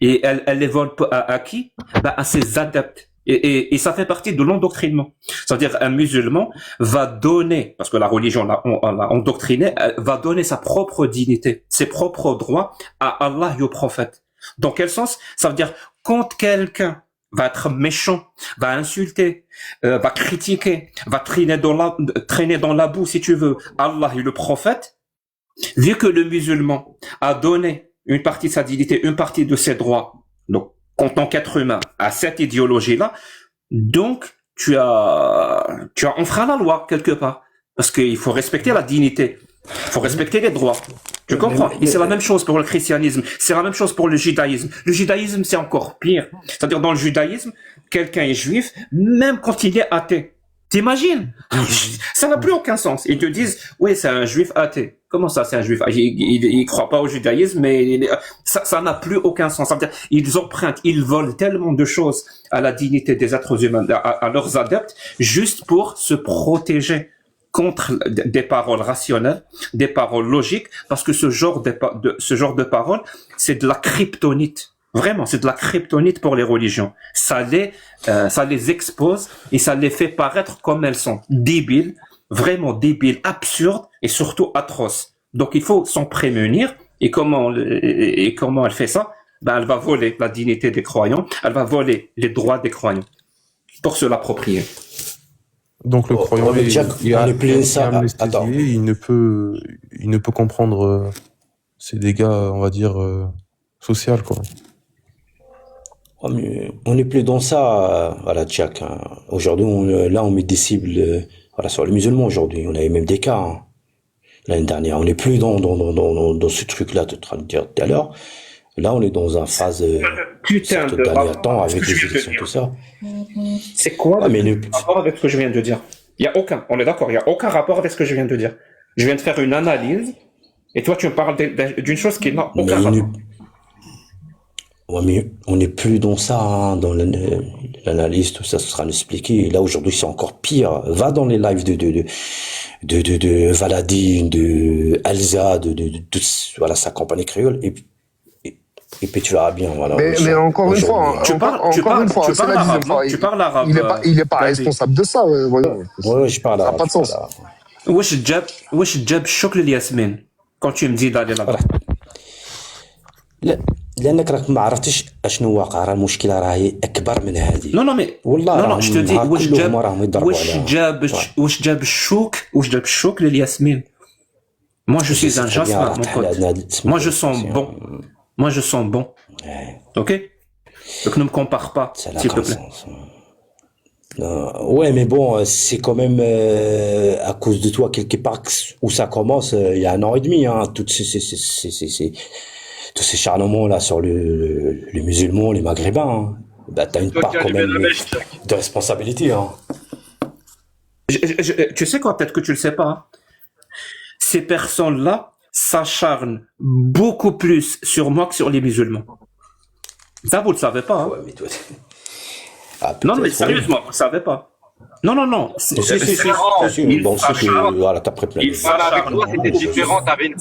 Et elle les vole à qui? À ses adeptes. Et ça fait partie de l'endoctrinement. C'est-à-dire un musulman va donner, parce que la religion l'a endoctriné, va donner sa propre dignité, ses propres droits à Allah et au prophète. Dans quel sens? Ça veut dire quand quelqu'un va être méchant, va insulter, va critiquer, va traîner dans la boue, si tu veux, Allah et le prophète, vu que le musulman a donné une partie de sa dignité, une partie de ses droits, donc en tant qu'être humain, à cette idéologie-là, donc tu as enfreint la loi quelque part, parce qu'il faut respecter la dignité, il faut respecter les droits. Tu comprends? Et c'est la même chose pour le christianisme, c'est la même chose pour le judaïsme. Le judaïsme, c'est encore pire. C'est-à-dire dans le judaïsme, quelqu'un est juif, même quand il est athée. T'imagines? Ça n'a plus aucun sens. Ils te disent, oui, c'est un juif athée. Comment ça, c'est un juif athée? Il croit pas au judaïsme, mais ça n'a plus aucun sens. Ça veut dire, ils empruntent, ils volent tellement de choses à la dignité des êtres humains, à leurs adeptes, juste pour se protéger contre des paroles rationnelles, des paroles logiques, parce que ce genre de paroles, c'est de la kryptonite. Vraiment, c'est de la kryptonite pour les religions. Ça les expose et ça les fait paraître comme elles sont. Débiles, vraiment débiles, absurdes et surtout atroces. Donc il faut s'en prémunir. Et comment elle fait ça? Ben, elle va voler la dignité des croyants, elle va voler les droits des croyants pour se l'approprier. Donc le croyant on est déjà- est on est plus est ça. amnésié, Attends. il ne peut comprendre ces dégâts, on va dire, sociaux, quoi. Oh, mais on n'est plus dans ça, voilà, Tchak. Hein. Aujourd'hui, là, on met des cibles voilà, sur les musulmans aujourd'hui. On avait même des cas hein, l'année dernière. On n'est plus dans ce truc-là, tu es en train de dire tout à l'heure. Là, on est dans une phase Putain sorte de dernier temps ce avec que je les viens de élections, dire. tout ça. C'est quoi Ah, mais le rapport avec ce que je viens de dire? Il y a aucun, on est d'accord, il y a aucun rapport avec ce que je viens de dire. Je viens de faire une analyse et toi tu me parles d'une chose qui n'a mais aucun il rapport. Ouais, mais on n'est plus dans ça, hein, dans l'analyse, tout ça, ce sera expliqué. Là, aujourd'hui, c'est encore pire. Va dans les lives de Valadine, de Elsa, voilà, sa compagnie créole, et puis tu verras bien, voilà. Mais encore une fois, hein, Tu encore une fois, c'est la deuxième fois. tu parles arabe. Il est pas vas-y. responsable de ça, voyons. Ouais, je parle Ça n'a arabe, pas de je parle sens. arabe. واش الجاب الشوك للياسمين quand tu me dis d'aller là-bas. لا لانك راك ما عرفتش اشنو واقع، راه المشكله راهي اكبر من هذه. Non, mais والله non, راهم je te dis ها كلهم راهم يضربوا عليها. واش جاب الشوك للياسمين. Moi je suis un jasmin, mon pote. Moi je sens bon. Moi je sens bon. Ok? Donc ne me compare pas, Ça n'a s'il te aucun plaît. sens. Ouais, mais bon, c'est quand même à cause de toi quelque part où ça commence il y a 1 an et demi, hein, tous ces charnements là sur les musulmans, les maghrébins. Hein. Bah, t'as une part quand même de responsabilité. Hein. Tu sais quoi, peut-être que tu le sais pas. Hein. Ces personnes-là s'acharnent beaucoup plus sur moi que sur les musulmans. Ça, vous le savez pas. Hein. Ouais, mais toi... Non, mais sérieusement, vous le savez pas. Non. Si, Ils bon, c'est que s'acharnent. voilà, t'as pris plein de... Voilà, avec toi, c'était différent. T'avais une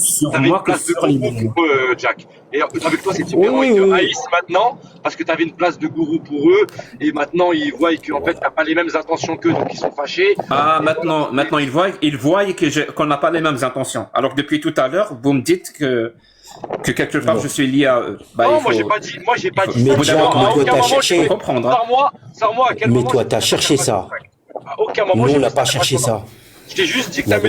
moi que place de sur les gourou pour eux, Jack. Et avec toi, c'est différent. Oui, Ils te oui. haïssent maintenant parce que t'avais une place de gourou pour eux. Et maintenant, ils voient qu'en fait, t'as pas les mêmes intentions qu'eux, donc ils sont fâchés. Ah, maintenant, ils voient qu'on n'a pas les mêmes intentions. Alors que depuis tout à l'heure, vous me dites que quelque part, je suis lié à eux. Bah, Non, il moi, faut- j'ai pas dit Mais ça. Jack, À mais toi, aucun t'as moment, cherché. je peux comprendre. Hein. Sors-moi à quel Mais moment. toi, j'ai t'as fait cherché ça. À aucun moment, Nous, j'ai on n'a fait pas cherché ça. Je t'ai juste dit que La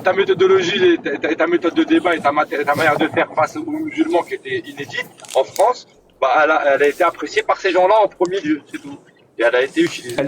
ta méthodologie, ta méthode de débat et ta manière de faire face aux musulmans qui était inédite en France, bah, elle a été appréciée par ces gens-là en premier lieu, c'est tout. Et elle a été utilisée. Elle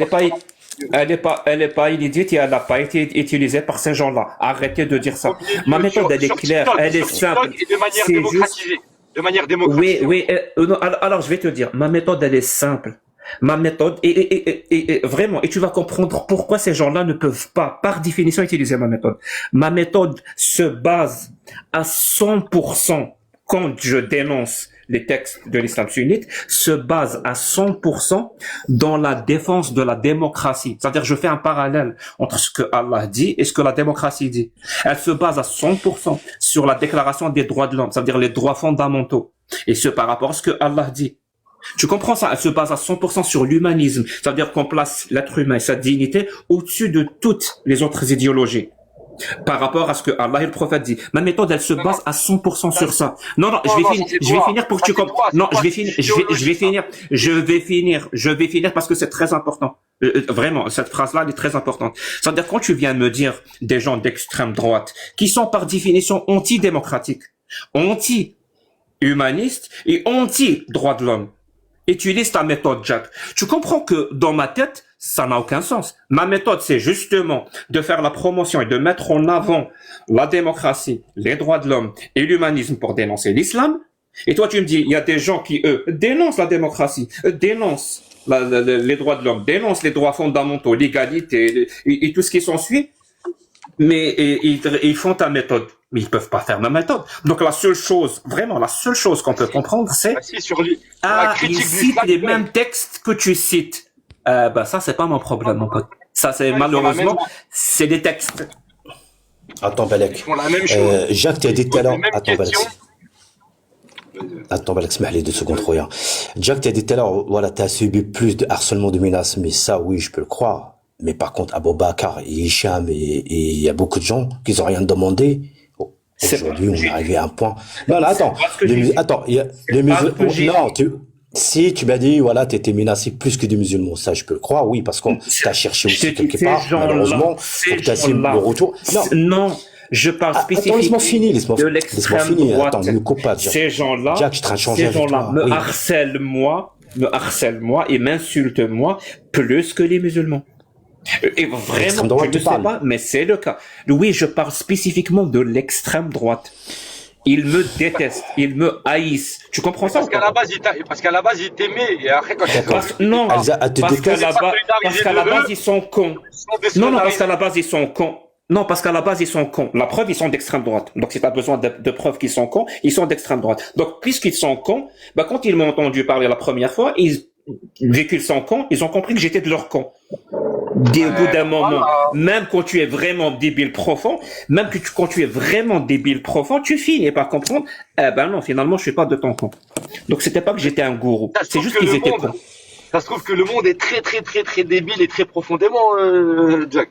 n'est pas inédite et elle n'a pas été utilisée par ces gens-là. Arrêtez de dire ça. Ma méthode, elle est claire, elle est simple. Et de manière C'est démocratisée. De manière démocratisée. Oui, non, alors je vais te dire, ma méthode, elle est simple. Ma méthode, et vraiment, et tu vas comprendre pourquoi ces gens-là ne peuvent pas, par définition, utiliser ma méthode. Ma méthode se base à 100%, quand je dénonce les textes de l'islam sunnite, se base à 100% dans la défense de la démocratie. C'est-à-dire, je fais un parallèle entre ce que Allah dit et ce que la démocratie dit. Elle se base à 100% sur la déclaration des droits de l'homme, c'est-à-dire les droits fondamentaux. Et ce par rapport à ce que Allah dit. Tu comprends ça? Elle se base à 100% sur l'humanisme. C'est-à-dire qu'on place l'être humain et sa dignité au-dessus de toutes les autres idéologies. Par rapport à ce que Allah et le prophète dit. Ma méthode, elle se base à 100% sur ça. Non, je vais finir pour que tu comprennes. Non, je vais finir parce que c'est très important. Vraiment, cette phrase-là, elle est très importante. C'est-à-dire, quand tu viens me dire des gens d'extrême droite, qui sont par définition anti-démocratiques, anti-humanistes et anti-droits de l'homme, utilise ta méthode, Jack. Tu comprends que dans ma tête, ça n'a aucun sens. Ma méthode, c'est justement de faire la promotion et de mettre en avant la démocratie, les droits de l'homme et l'humanisme pour dénoncer l'islam. Et toi, tu me dis, il y a des gens qui, eux, dénoncent la démocratie, dénoncent les droits de l'homme, dénoncent les droits fondamentaux, l'égalité et tout ce qui s'ensuit, mais ils font ta méthode. Mais ils peuvent pas faire ma méthode. Donc la seule chose qu'on peut comprendre, c'est ils citent les mêmes textes que tu cites. Ça c'est pas mon problème, mon pote. Ça c'est malheureusement, c'est des textes. Attends, Balek. Ils font la même chose. Jacques, tu as dit tout à l'heure. Attends, Balek. question. Attends, Balek, smahli 2 secondes, Roya. Jacques, tu as dit tout à l'heure, voilà, tu as subi plus de harcèlement, de menaces, mais ça, oui, je peux le croire. Mais par contre, Aboubacar et Hicham et il y a beaucoup de gens qui n'ont rien demandé. Aujourd'hui, on est arrivé à un point. Non, attends. Attends, il y a les musulmans. Non, si tu m'as dit, voilà, tu étais menacé plus que des musulmans, ça, je peux le croire, oui, parce qu'on t'a cherché aussi quelque part, malheureusement, pour que tu assumes le retour. Non, je parle spécifiquement laisse-moi finir. de l'extrême droite. Attends, ne coupe pas, Jack. Ces gens-là, Jack, je train de me harcèlent moi et m'insultent moi plus que les musulmans. Et vraiment, je ne sais pas, mais c'est le cas. Oui, je parle spécifiquement de l'extrême droite. Ils me détestent, ils me haïssent. Tu comprends ça? Parce qu'à la base, ils t'aimaient, et après, quand tu parce qu'à la base, ils sont cons. Non, parce qu'à la base, ils sont cons. Non, parce qu'à la base, ils sont cons. La preuve, ils sont d'extrême droite. Donc, si tu as besoin de preuves qu'ils sont cons, ils sont d'extrême droite. Donc, puisqu'ils sont cons, quand ils m'ont entendu parler la première fois, vu qu'ils sont cons, ils ont compris que j'étais de leur con. Au bout d'un moment, même quand tu es vraiment débile profond, tu finis par comprendre, non, finalement, je suis pas de ton con. Donc, c'était pas que j'étais un gourou. C'est juste qu'ils étaient cons. Ça se trouve que le monde est très, très, très, très débile et très profondément, Jack.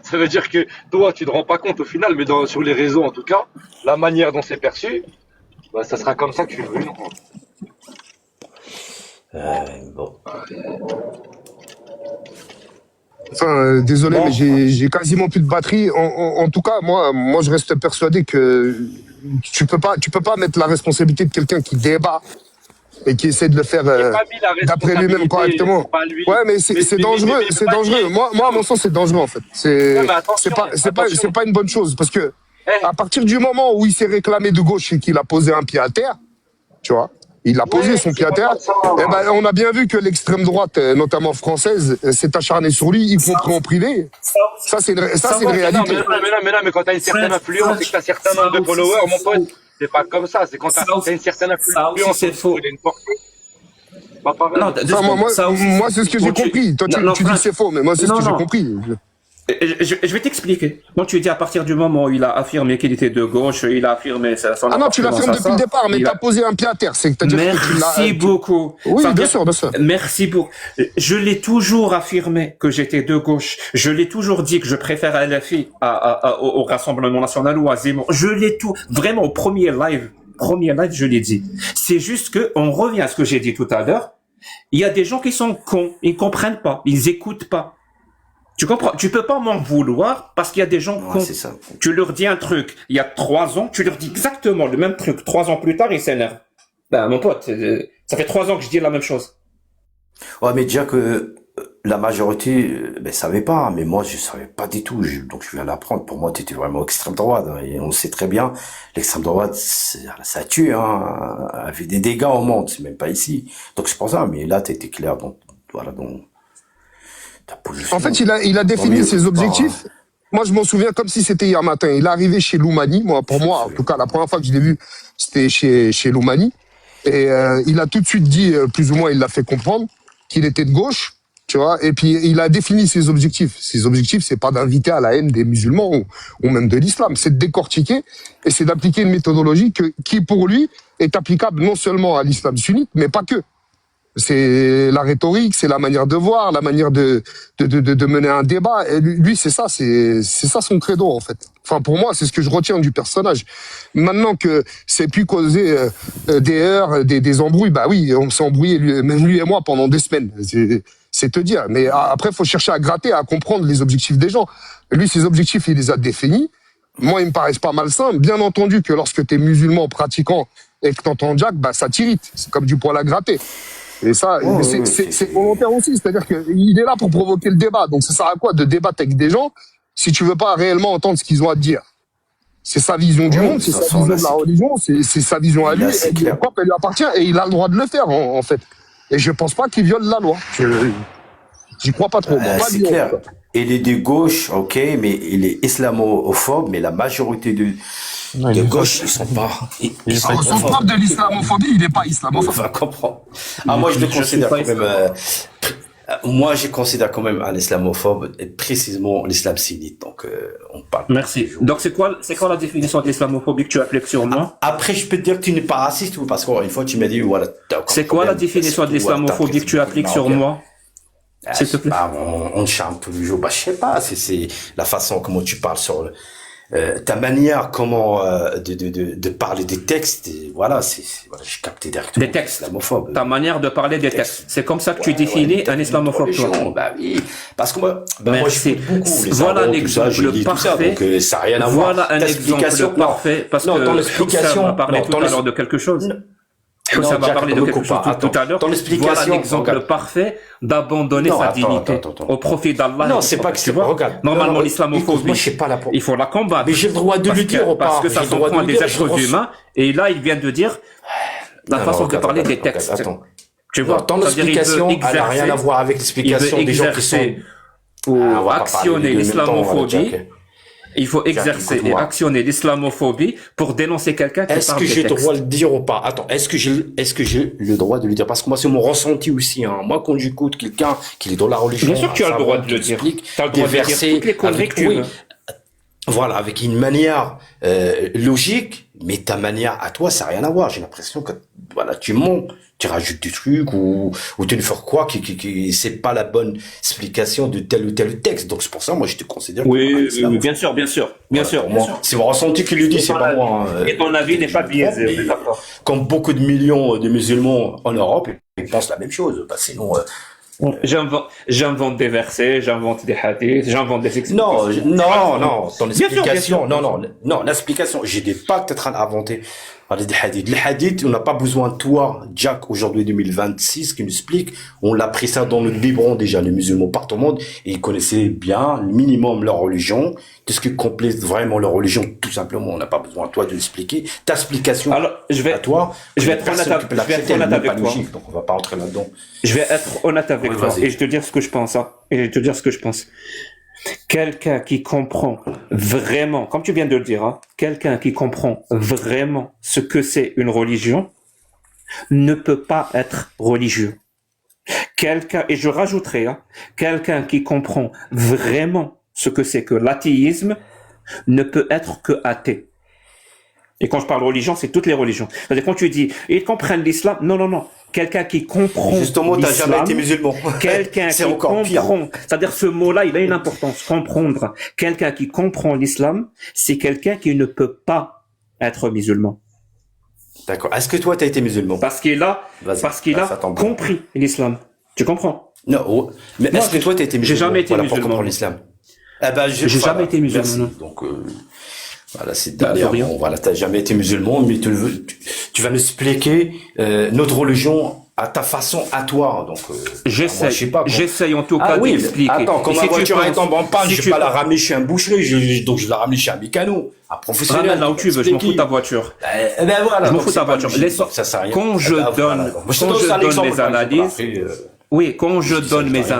Ça veut dire que toi, tu te rends pas compte au final, mais sur les réseaux, en tout cas, la manière dont c'est perçu, ça sera comme ça que tu le veux. Bon. Enfin, désolé, mais j'ai quasiment plus de batterie. En tout cas, moi, je reste persuadé que tu peux pas mettre la responsabilité de quelqu'un qui débat et qui essaie de le faire d'après lui-même correctement. Ouais, mais c'est dangereux, c'est dangereux. Moi, à mon sens, c'est dangereux en fait. C'est pas une bonne chose parce que à partir du moment où il s'est réclamé de gauche et qu'il a posé un pied à terre, tu vois. Il a posé son pied à terre. On a bien vu que l'extrême droite, notamment française, s'est acharnée sur lui, y compris en privé. Ça, c'est une réalité. Mais quand t'as une certaine influence et que t'as un certain nombre de followers, mon pote, c'est pas comme ça. C'est quand t'as une certaine influence. C'est faux. Pas pareil. Moi, c'est ce que j'ai compris. Toi, tu dis que c'est faux, mais moi, c'est ce que j'ai compris. Je vais t'expliquer. Quand tu dis à partir du moment où il a affirmé qu'il était de gauche, il a affirmé son non, tu l'affirmes depuis le départ, mais t'as posé un pied à terre. Merci beaucoup. Oui, bien sûr. Merci beaucoup. Je l'ai toujours affirmé que j'étais de gauche. Je l'ai toujours dit que je préfère LFI au Rassemblement National ou à Zemmour. Je l'ai vraiment au premier live, je l'ai dit. C'est juste que on revient à ce que j'ai dit tout à l'heure. Il y a des gens qui sont cons, ils comprennent pas, ils écoutent pas. Tu comprends? Tu peux pas m'en vouloir parce qu'il y a des gens cons. C'est ça. Tu leur dis un truc il y a 3 ans, tu leur dis exactement le même truc 3 ans plus tard, ils s'énervent. Mon pote, ça fait 3 ans que je dis la même chose. Ouais, mais déjà que la majorité, savait pas, mais moi, je savais pas du tout. Donc, je viens d'apprendre. Pour moi, tu étais vraiment extrême droite. Et on le sait très bien. L'extrême droite, ça tue, a fait des dégâts au monde. C'est même pas ici. Donc, c'est pour ça. Mais là, t'étais clair. Donc, voilà, en fait, il a défini ses objectifs. Moi, je m'en souviens comme si c'était hier matin. Il est arrivé chez Loumani. Pour moi, en tout cas, la première fois que je l'ai vu, c'était chez Loumani. Et il a tout de suite dit, plus ou moins, il l'a fait comprendre, qu'il était de gauche, tu vois. Et puis, il a défini ses objectifs. Ses objectifs, c'est pas d'inviter à la haine des musulmans ou même de l'islam. C'est de décortiquer et c'est d'appliquer une méthodologie qui, pour lui, est applicable non seulement à l'islam sunnite, mais pas que. C'est la rhétorique, c'est la manière de voir, la manière de mener un débat. Et lui, c'est ça son credo en fait. Enfin, pour moi, c'est ce que je retiens du personnage. Maintenant que c'est pu causer des heurts, des embrouilles, bah oui, on s'est embrouillé même lui et moi pendant des semaines. C'est te dire. Mais après, faut chercher à gratter, à comprendre les objectifs des gens. Lui, ses objectifs, il les a définis. Moi, ils me paraissent pas malsains. Bien entendu que lorsque t'es musulman pratiquant et que t'entends Jack, bah ça t'irrite. C'est comme du poil à gratter. Et ça, c'est volontaire aussi. C'est-à-dire qu'il est là pour provoquer le débat. Donc, ça sert à quoi de débattre avec des gens si tu veux pas réellement entendre ce qu'ils ont à te dire? C'est sa vision du monde, c'est sa vision de la religion, c'est sa vision à lui. Elle lui appartient et il a le droit de le faire, en fait. Et je pense pas qu'il viole la loi. J'y crois pas trop. Moi, pas C'est lui, en clair. tout cas. Il est de gauche, ok, mais il est islamophobe, mais la majorité Non, il de est gauche, ils sont pas. Ils sont Alors, pas son forts. propre de l'islamophobie, il n'est pas On islamophobe. va comprendre. Ah, moi, je le Je considère suis pas quand même. Moi, je considère quand même un islamophobe, et précisément l'islam sunnite. Donc, on parle. Merci. Donc, c'est quoi la définition de l'islamophobie que tu appliques sur moi? Après, je peux te dire que tu n'es pas raciste, ou parce qu'une fois, tu m'as dit, voilà. t'as aucun C'est quoi la problème, définition de parce que, voilà, l'islamophobie que tu appliques sur marocain. moi? S'il te plaît. On charme tous les jours. Bah, je sais pas, c'est la façon comment tu parles sur ta manière, comment de parler des textes. Et voilà, voilà, j'ai capté directement. Des textes. Islamophobe. Ta manière de parler des textes. C'est comme ça que tu définis un islamophobe, toi. Bah oui, parce que moi, moi Merci. j'écoute beaucoup les Voilà arabes, un tout ça, je exemple lis tout ça, parfait. donc ça n'a rien à voir. Voilà un Ta exemple explication, non. parfait. Parce Non, que ton explication, Hussam a parlé non, tout ton à l'heure de quelque chose. Non, Ça va Jack, parler de me quelque coupe chose pas. tout à l'heure. Ton explication, Voilà un exemple regarde. parfait d'abandonner Non, sa attends, dignité attends. au profit d'Allah. Non, c'est pas que Tu c'est vois. pas, regarde. Normalement, Non, l'islamophobie, moi, je sais pas la il faut la combattre. Mais j'ai le droit de Parce lui dire ou pas? Parce que ça J'ai le s'en droit prend de à lui des dire, êtres humains. Et là, il vient de dire la Non, façon de regarde, parler des regarde, textes. attends. Tu vois. Ton C'est-à-dire, il veut explication, elle n'a exercer- rien à voir avec l'explication il veut des gens qui sont. exercer ou Ah, on va pas actionner parler des deux en même temps, l'islamophobie. Jack. Il faut exercer et écoute-moi. actionner l'islamophobie pour dénoncer quelqu'un qui Est-ce parle que des j'ai le textes. droit de le dire ou pas? Attends, est-ce que j'ai le droit de le dire? Parce que moi, c'est mon ressenti aussi, hein. Moi, quand j'écoute quelqu'un qui est dans la religion. Bien sûr que tu as le un droit savant de le qui dire. explique Tu as le des droit de dire versets toutes les conneries avec, que tu oui, veux. voilà, avec une manière logique, mais ta manière à toi, ça n'a rien à voir. J'ai l'impression que voilà, tu mens, tu rajoutes des trucs ou tu ne fais quoi qui c'est pas la bonne explication de tel ou tel texte. Donc c'est pour ça, moi, je te considère. Oui, comme un oui, bien sûr, bien sûr, bien Voilà, sûr. pour bien moi, sûr. c'est mon ressenti qui le dit, c'est pas moi. hein. Et ton avis n'est pas biaisé, on est d'accord. Comme beaucoup de millions de musulmans en Europe, ils pensent la même chose. Bah, sinon, J'invente des versets, j'invente des hadiths, j'invente des explications. non, ton Bien sûr, bien explication, sûr. non, l'explication, j'ai des pas que t'es en train d'inventer. Parler des hadiths. Les hadiths, on n'a pas besoin de toi, Jack, aujourd'hui 2026, qui nous explique. On l'a pris ça dans le biberon déjà, les musulmans partout au monde, et ils connaissaient bien, le minimum, leur religion. Qu'est-ce qui complète vraiment leur religion, tout simplement. On n'a pas besoin de toi de l'expliquer. Ta explication Alors, à toi, je vais être personne honnête qui peut l'accepter, elle n'est pas logique, donc on va pas rentrer là-dedans. Je vais être honnête avec Oui, toi vas-y. et je te dire ce que je pense. Hein. Et je vais te dire ce que je pense. Quelqu'un qui comprend vraiment, comme tu viens de le dire, hein, quelqu'un qui comprend vraiment ce que c'est une religion ne peut pas être religieux. Quelqu'un, et je rajouterai, hein, quelqu'un qui comprend vraiment ce que c'est que l'athéisme ne peut être que athée. Et quand je parle religion, c'est toutes les religions. C'est-à-dire quand tu dis, ils comprennent l'islam, non. Quelqu'un qui comprend Justement, t'as jamais été musulman. Quelqu'un C'est qui encore pire. comprend, c'est-à-dire ce mot-là, il a une importance, comprendre. Quelqu'un qui comprend l'islam, c'est quelqu'un qui ne peut pas être musulman. D'accord. Est-ce que toi, t'as été musulman? Parce qu'il a ça tombe bien. compris l'islam. Tu comprends? Non, mais Moi, est-ce que toi, t'as été musulman? j'ai jamais été Voilà, pour musulman. comprendre l'islam. Eh ben, J'ai jamais été musulman, merci. non. Donc, voilà, c'est Bah, derrière. de rien. Bon, voilà, t'as jamais été musulman, mais tu vas nous expliquer notre religion à ta façon, à toi. Donc, moi, je sais pas. J'essaye en tout Ah cas oui, d'expliquer. attends, quand Et ma si tu voiture penses- est en panne, si je tu vais pas la penses- ramener chez un boucherie, donc je la ramener chez un mécano, un professionnel. Ramène là où tu veux, je m'en fous de ta voiture. Eh ben voilà. Je m'en donc fous de ta c'est pas voiture. logique, donc ça sert à rien. Quand je Eh ben, donne, voilà. Donc, je te quand donne je un donne exemple, mes par exemple. analyses, Après, oui, quand je donne mes rien.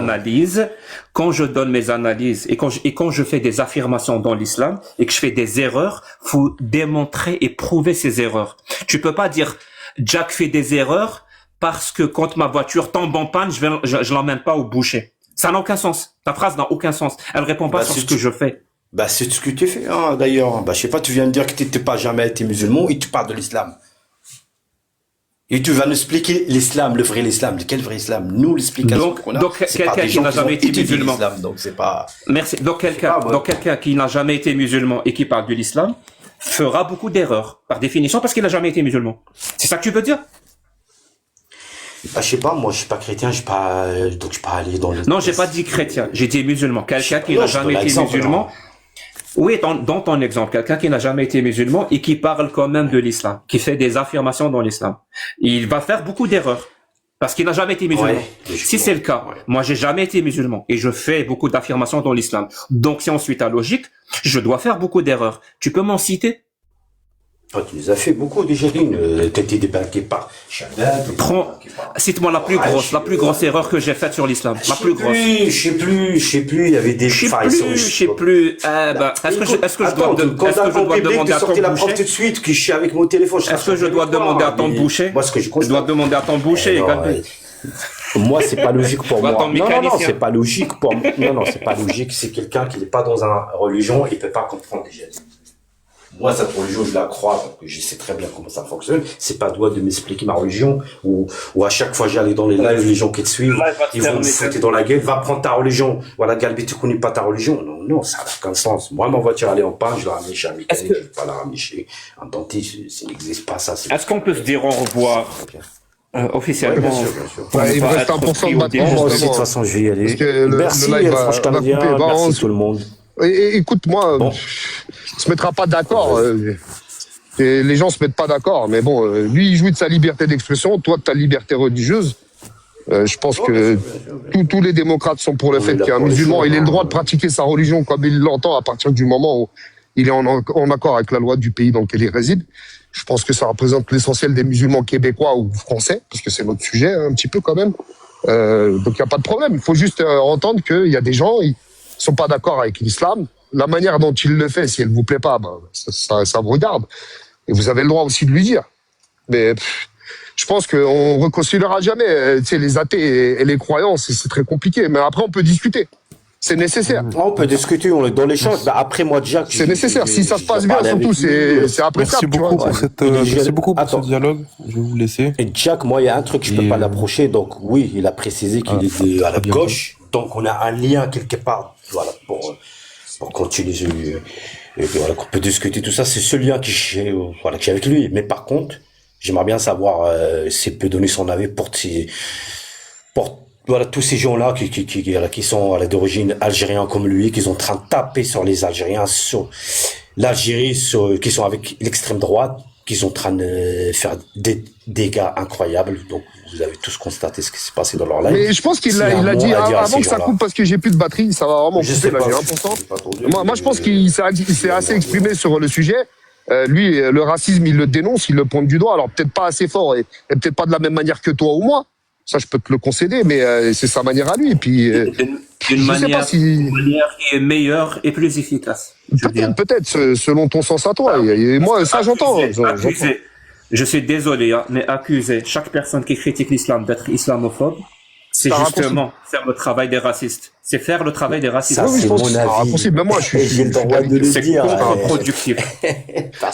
analyses, et quand je fais des affirmations dans l'islam et que je fais des erreurs, faut démontrer et prouver ces erreurs. Tu peux pas dire Jack fait des erreurs parce que quand ma voiture tombe en panne, je l'emmène pas au boucher. Ça n'a aucun sens. Ta phrase n'a aucun sens. Elle répond pas Bah, sur si ce que je fais. Bah, c'est ce que tu fais, hein, d'ailleurs. Bah, je sais pas, tu viens de dire que t'étais pas jamais été musulman et tu parles de l'islam. Et tu vas nous expliquer l'islam, le vrai islam. Quel vrai islam? Nous, l'explication qu'on a. Donc, c'est pas quelqu'un des qui gens n'a ont jamais été étudié musulman. l'islam, donc c'est pas. Merci. Donc quelqu'un qui n'a jamais été musulman et qui parle de l'islam fera beaucoup d'erreurs, par définition, parce qu'il n'a jamais été musulman. C'est ça que tu veux dire? Bah, je sais pas, moi, je suis pas chrétien, donc je suis pas allé dans le. Non, j'ai pas dit chrétien, j'ai dit musulman. Quelqu'un qui Non, n'a je te jamais donne été l'exemple, musulman. non. Oui, dans ton exemple, quelqu'un qui n'a jamais été musulman et qui parle quand même de l'islam, qui fait des affirmations dans l'islam. Il va faire beaucoup d'erreurs. Parce qu'il n'a jamais été musulman. Ouais, Si c'est le cas, moi j'ai jamais été musulman et je fais beaucoup d'affirmations dans l'islam. Donc si on suit ta logique, je dois faire beaucoup d'erreurs. Tu peux m'en citer? Toi, tu nous as fait beaucoup déjà, t'as été débarqué par Shabab. Cite-moi la plus grosse erreur que j'ai faite sur l'islam. La plus grosse. Je sais plus, il y avait des Je sais plus. Est-ce que je dois demander à ton sorti la preuve tout boucher? de suite, que je suis avec mon téléphone. Est-ce que je dois demander à ton boucher? Moi, ce que je constate. Je dois demander à ton boucher, Moi, c'est pas logique pour moi. Ton Non, mécanicien. c'est pas logique pour moi. Non, c'est pas logique. C'est quelqu'un qui n'est pas dans une religion, il peut pas comprendre déjà. Moi, cette religion, je la crois, parce que je sais très bien comment ça fonctionne. C'est pas à toi de m'expliquer ma religion, ou à chaque fois j'allais dans les lives, les gens qui te suivent, ils vont me foutre dans la gueule, va prendre ta religion. Voilà, Galbi, tu connais pas ta religion. Non, ça n'a aucun sens. Moi, ma voiture, elle est en panne, je la ramener chez un mécanique, je vais pas la ramener chez un dentiste, ça n'existe pas, ça. Est-ce qu'on peut se dire au revoir? Officiellement. Ouais, il me reste 1% de batterie. Moi aussi, de justement. toute façon, je vais y aller. Parce que Merci, le live va franche canadien, couper. Bah, merci tout le monde. Écoute, moi, Bon. on se mettra pas d'accord. Et les gens se mettent pas d'accord. Mais bon, lui, il jouit de sa liberté d'expression, toi de ta liberté religieuse. Je pense que tous les démocrates sont pour le fait qu'un musulman, il ait le droit de pratiquer sa religion comme il l'entend à partir du moment où il est en accord avec la loi du pays dans lequel il réside. Je pense que ça représente l'essentiel des musulmans québécois ou français, parce que c'est notre sujet un petit peu quand même. Donc il n'y a pas de problème. Il faut juste entendre qu'il y a des gens, ils sont pas d'accord avec l'islam. La manière dont il le fait, si elle vous plaît pas, ben, ça vous regarde. Et vous avez le droit aussi de lui dire. Mais je pense qu'on réconciliera jamais. Tu sais, les athées et les croyants, c'est très compliqué. Mais après, on peut discuter. C'est nécessaire. On peut discuter, on est dans l'échange. Bah, après, moi, Jack. C'est nécessaire. Si ça se passe bien, surtout, c'est appréciable. Merci beaucoup pour ce dialogue. Je vais vous laisser. Et Jack, moi, il y a un truc, je peux pas l'approcher. Donc, oui, il a précisé qu'il était à la gauche. Donc, on a un lien quelque part. Voilà, pour continuer. Et voilà, qu'on peut discuter tout ça. C'est ce lien que j'ai avec lui. Mais par contre, j'aimerais bien savoir s'il peut donner son avis pour voilà, tous ces gens-là qui sont d'origine algérienne comme lui, qui sont en train de taper sur les Algériens, sur l'Algérie, qui sont avec l'extrême droite, qui sont en train de faire des dégâts incroyables. Donc, vous avez tous constaté ce qui s'est passé dans leur live. Mais je pense qu'il l'a dit avant que ça coupe parce que j'ai plus de batterie, ça va vraiment couper, là, j'ai 1%. Moi, je pense qu'il s'est assez exprimé sur le sujet. Lui, le racisme, il le dénonce, il le pointe du doigt. Alors, peut-être pas assez fort et peut-être pas de la même manière que toi ou moi. Ça, je peux te le concéder, mais c'est sa manière à lui. Et puis, d'une manière qui est meilleure et plus efficace. Peut-être, selon ton sens à toi. Et moi, ça, j'entends. Je suis désolé, hein, mais accuser chaque personne qui critique l'islam d'être islamophobe, c'est justement faire le travail des racistes. C'est faire le travail des racistes. Ça, c'est mon avis. Même moi, j'ai le droit de le dire. C'est contre-productif.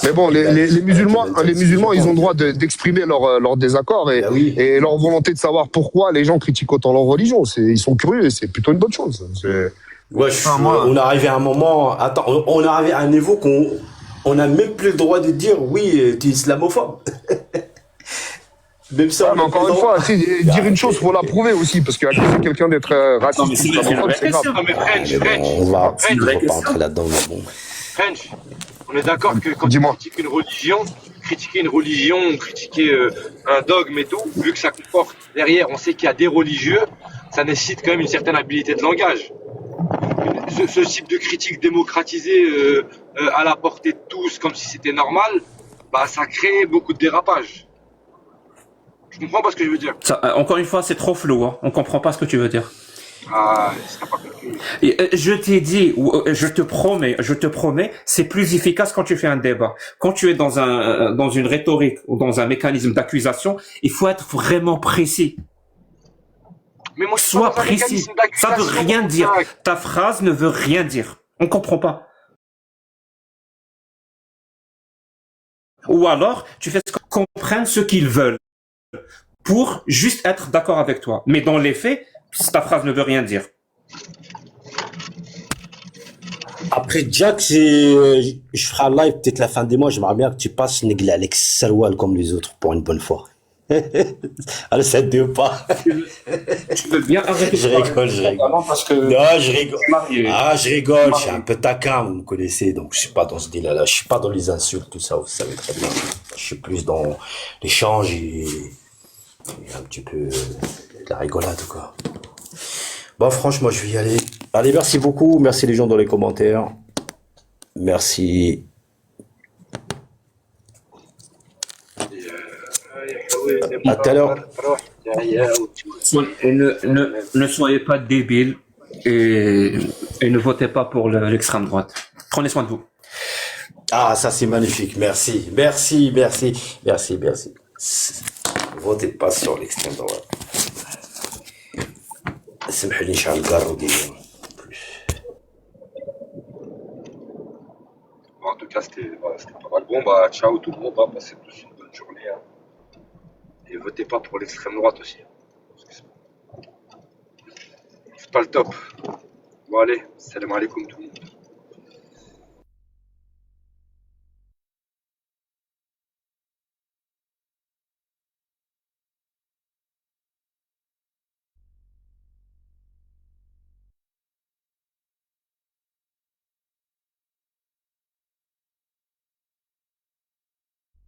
Mais bon, les musulmans, ils ont le droit d'exprimer leur désaccord et leur volonté de savoir pourquoi les gens critiquent autant leur religion. Ils sont curieux et c'est plutôt une bonne chose. Ouais, on est arrivé à un moment, on est arrivé à un niveau qu'on n'a même plus le droit de dire oui, tu es islamophobe. Même ça, mais encore une fois, dire une chose, faut la prouver aussi, parce qu'accuser quelqu'un d'être raciste, c'est grave. Non, mais French, on va pas entrer là-dedans. Bon. French, on est d'accord que quand on critique une religion, critiquer un dogme et tout, vu que ça comporte derrière, on sait qu'il y a des religieux, ça nécessite quand même une certaine habilité de langage. Ce type de critique démocratisée à la portée de tous, comme si c'était normal, bah ça crée beaucoup de dérapages. Je comprends pas ce que je veux dire. Encore une fois, c'est trop flou. Hein. On comprend pas ce que tu veux dire. Ah, ça pas compris. Je t'ai dit, je te promets, c'est plus efficace quand tu fais un débat. Quand tu es dans une rhétorique ou dans un mécanisme d'accusation, il faut être vraiment précis. Mais moi, sois précis. Ça veut rien dire. Ta phrase ne veut rien dire. On comprend pas. Ou alors, tu fais ce qu'on comprenne ce qu'ils veulent pour juste être d'accord avec toi. Mais dans les faits, ta phrase ne veut rien dire. Après, Jack, je ferai un live peut-être la fin des mois. J'aimerais bien que tu passes Negla Alex Sarwal comme les autres pour une bonne fois. Alors, ça te dit pas. Tu veux bien arrêter. Je rigole. Parce que non, je rigole. Je rigole. Je suis un peu taquin, vous me connaissez. Donc, je suis pas dans ce délai-là. Je suis pas dans les insultes, tout ça. Vous savez très bien. Je suis plus dans l'échange et un petit peu de la rigolade, quoi. Bon, franchement, je vais y aller. Allez, merci beaucoup. Merci les gens dans les commentaires. Merci. À tout à l'heure. Et ne soyez pas débiles et ne votez pas pour l'extrême droite. Prenez soin de vous. Ah, ça c'est magnifique. Merci, merci, merci, merci, merci. Votez pas sur l'extrême droite. سمحوا لي نشعل الكارو ديالي. En tout cas, c'était pas mal. Bon, bah, ciao tout le monde, hein, passez tous une bonne journée. Hein. Et votez pas pour l'extrême droite aussi. Hein, parce que c'est pas le top. Bon, allez, salam alaikum tout le monde.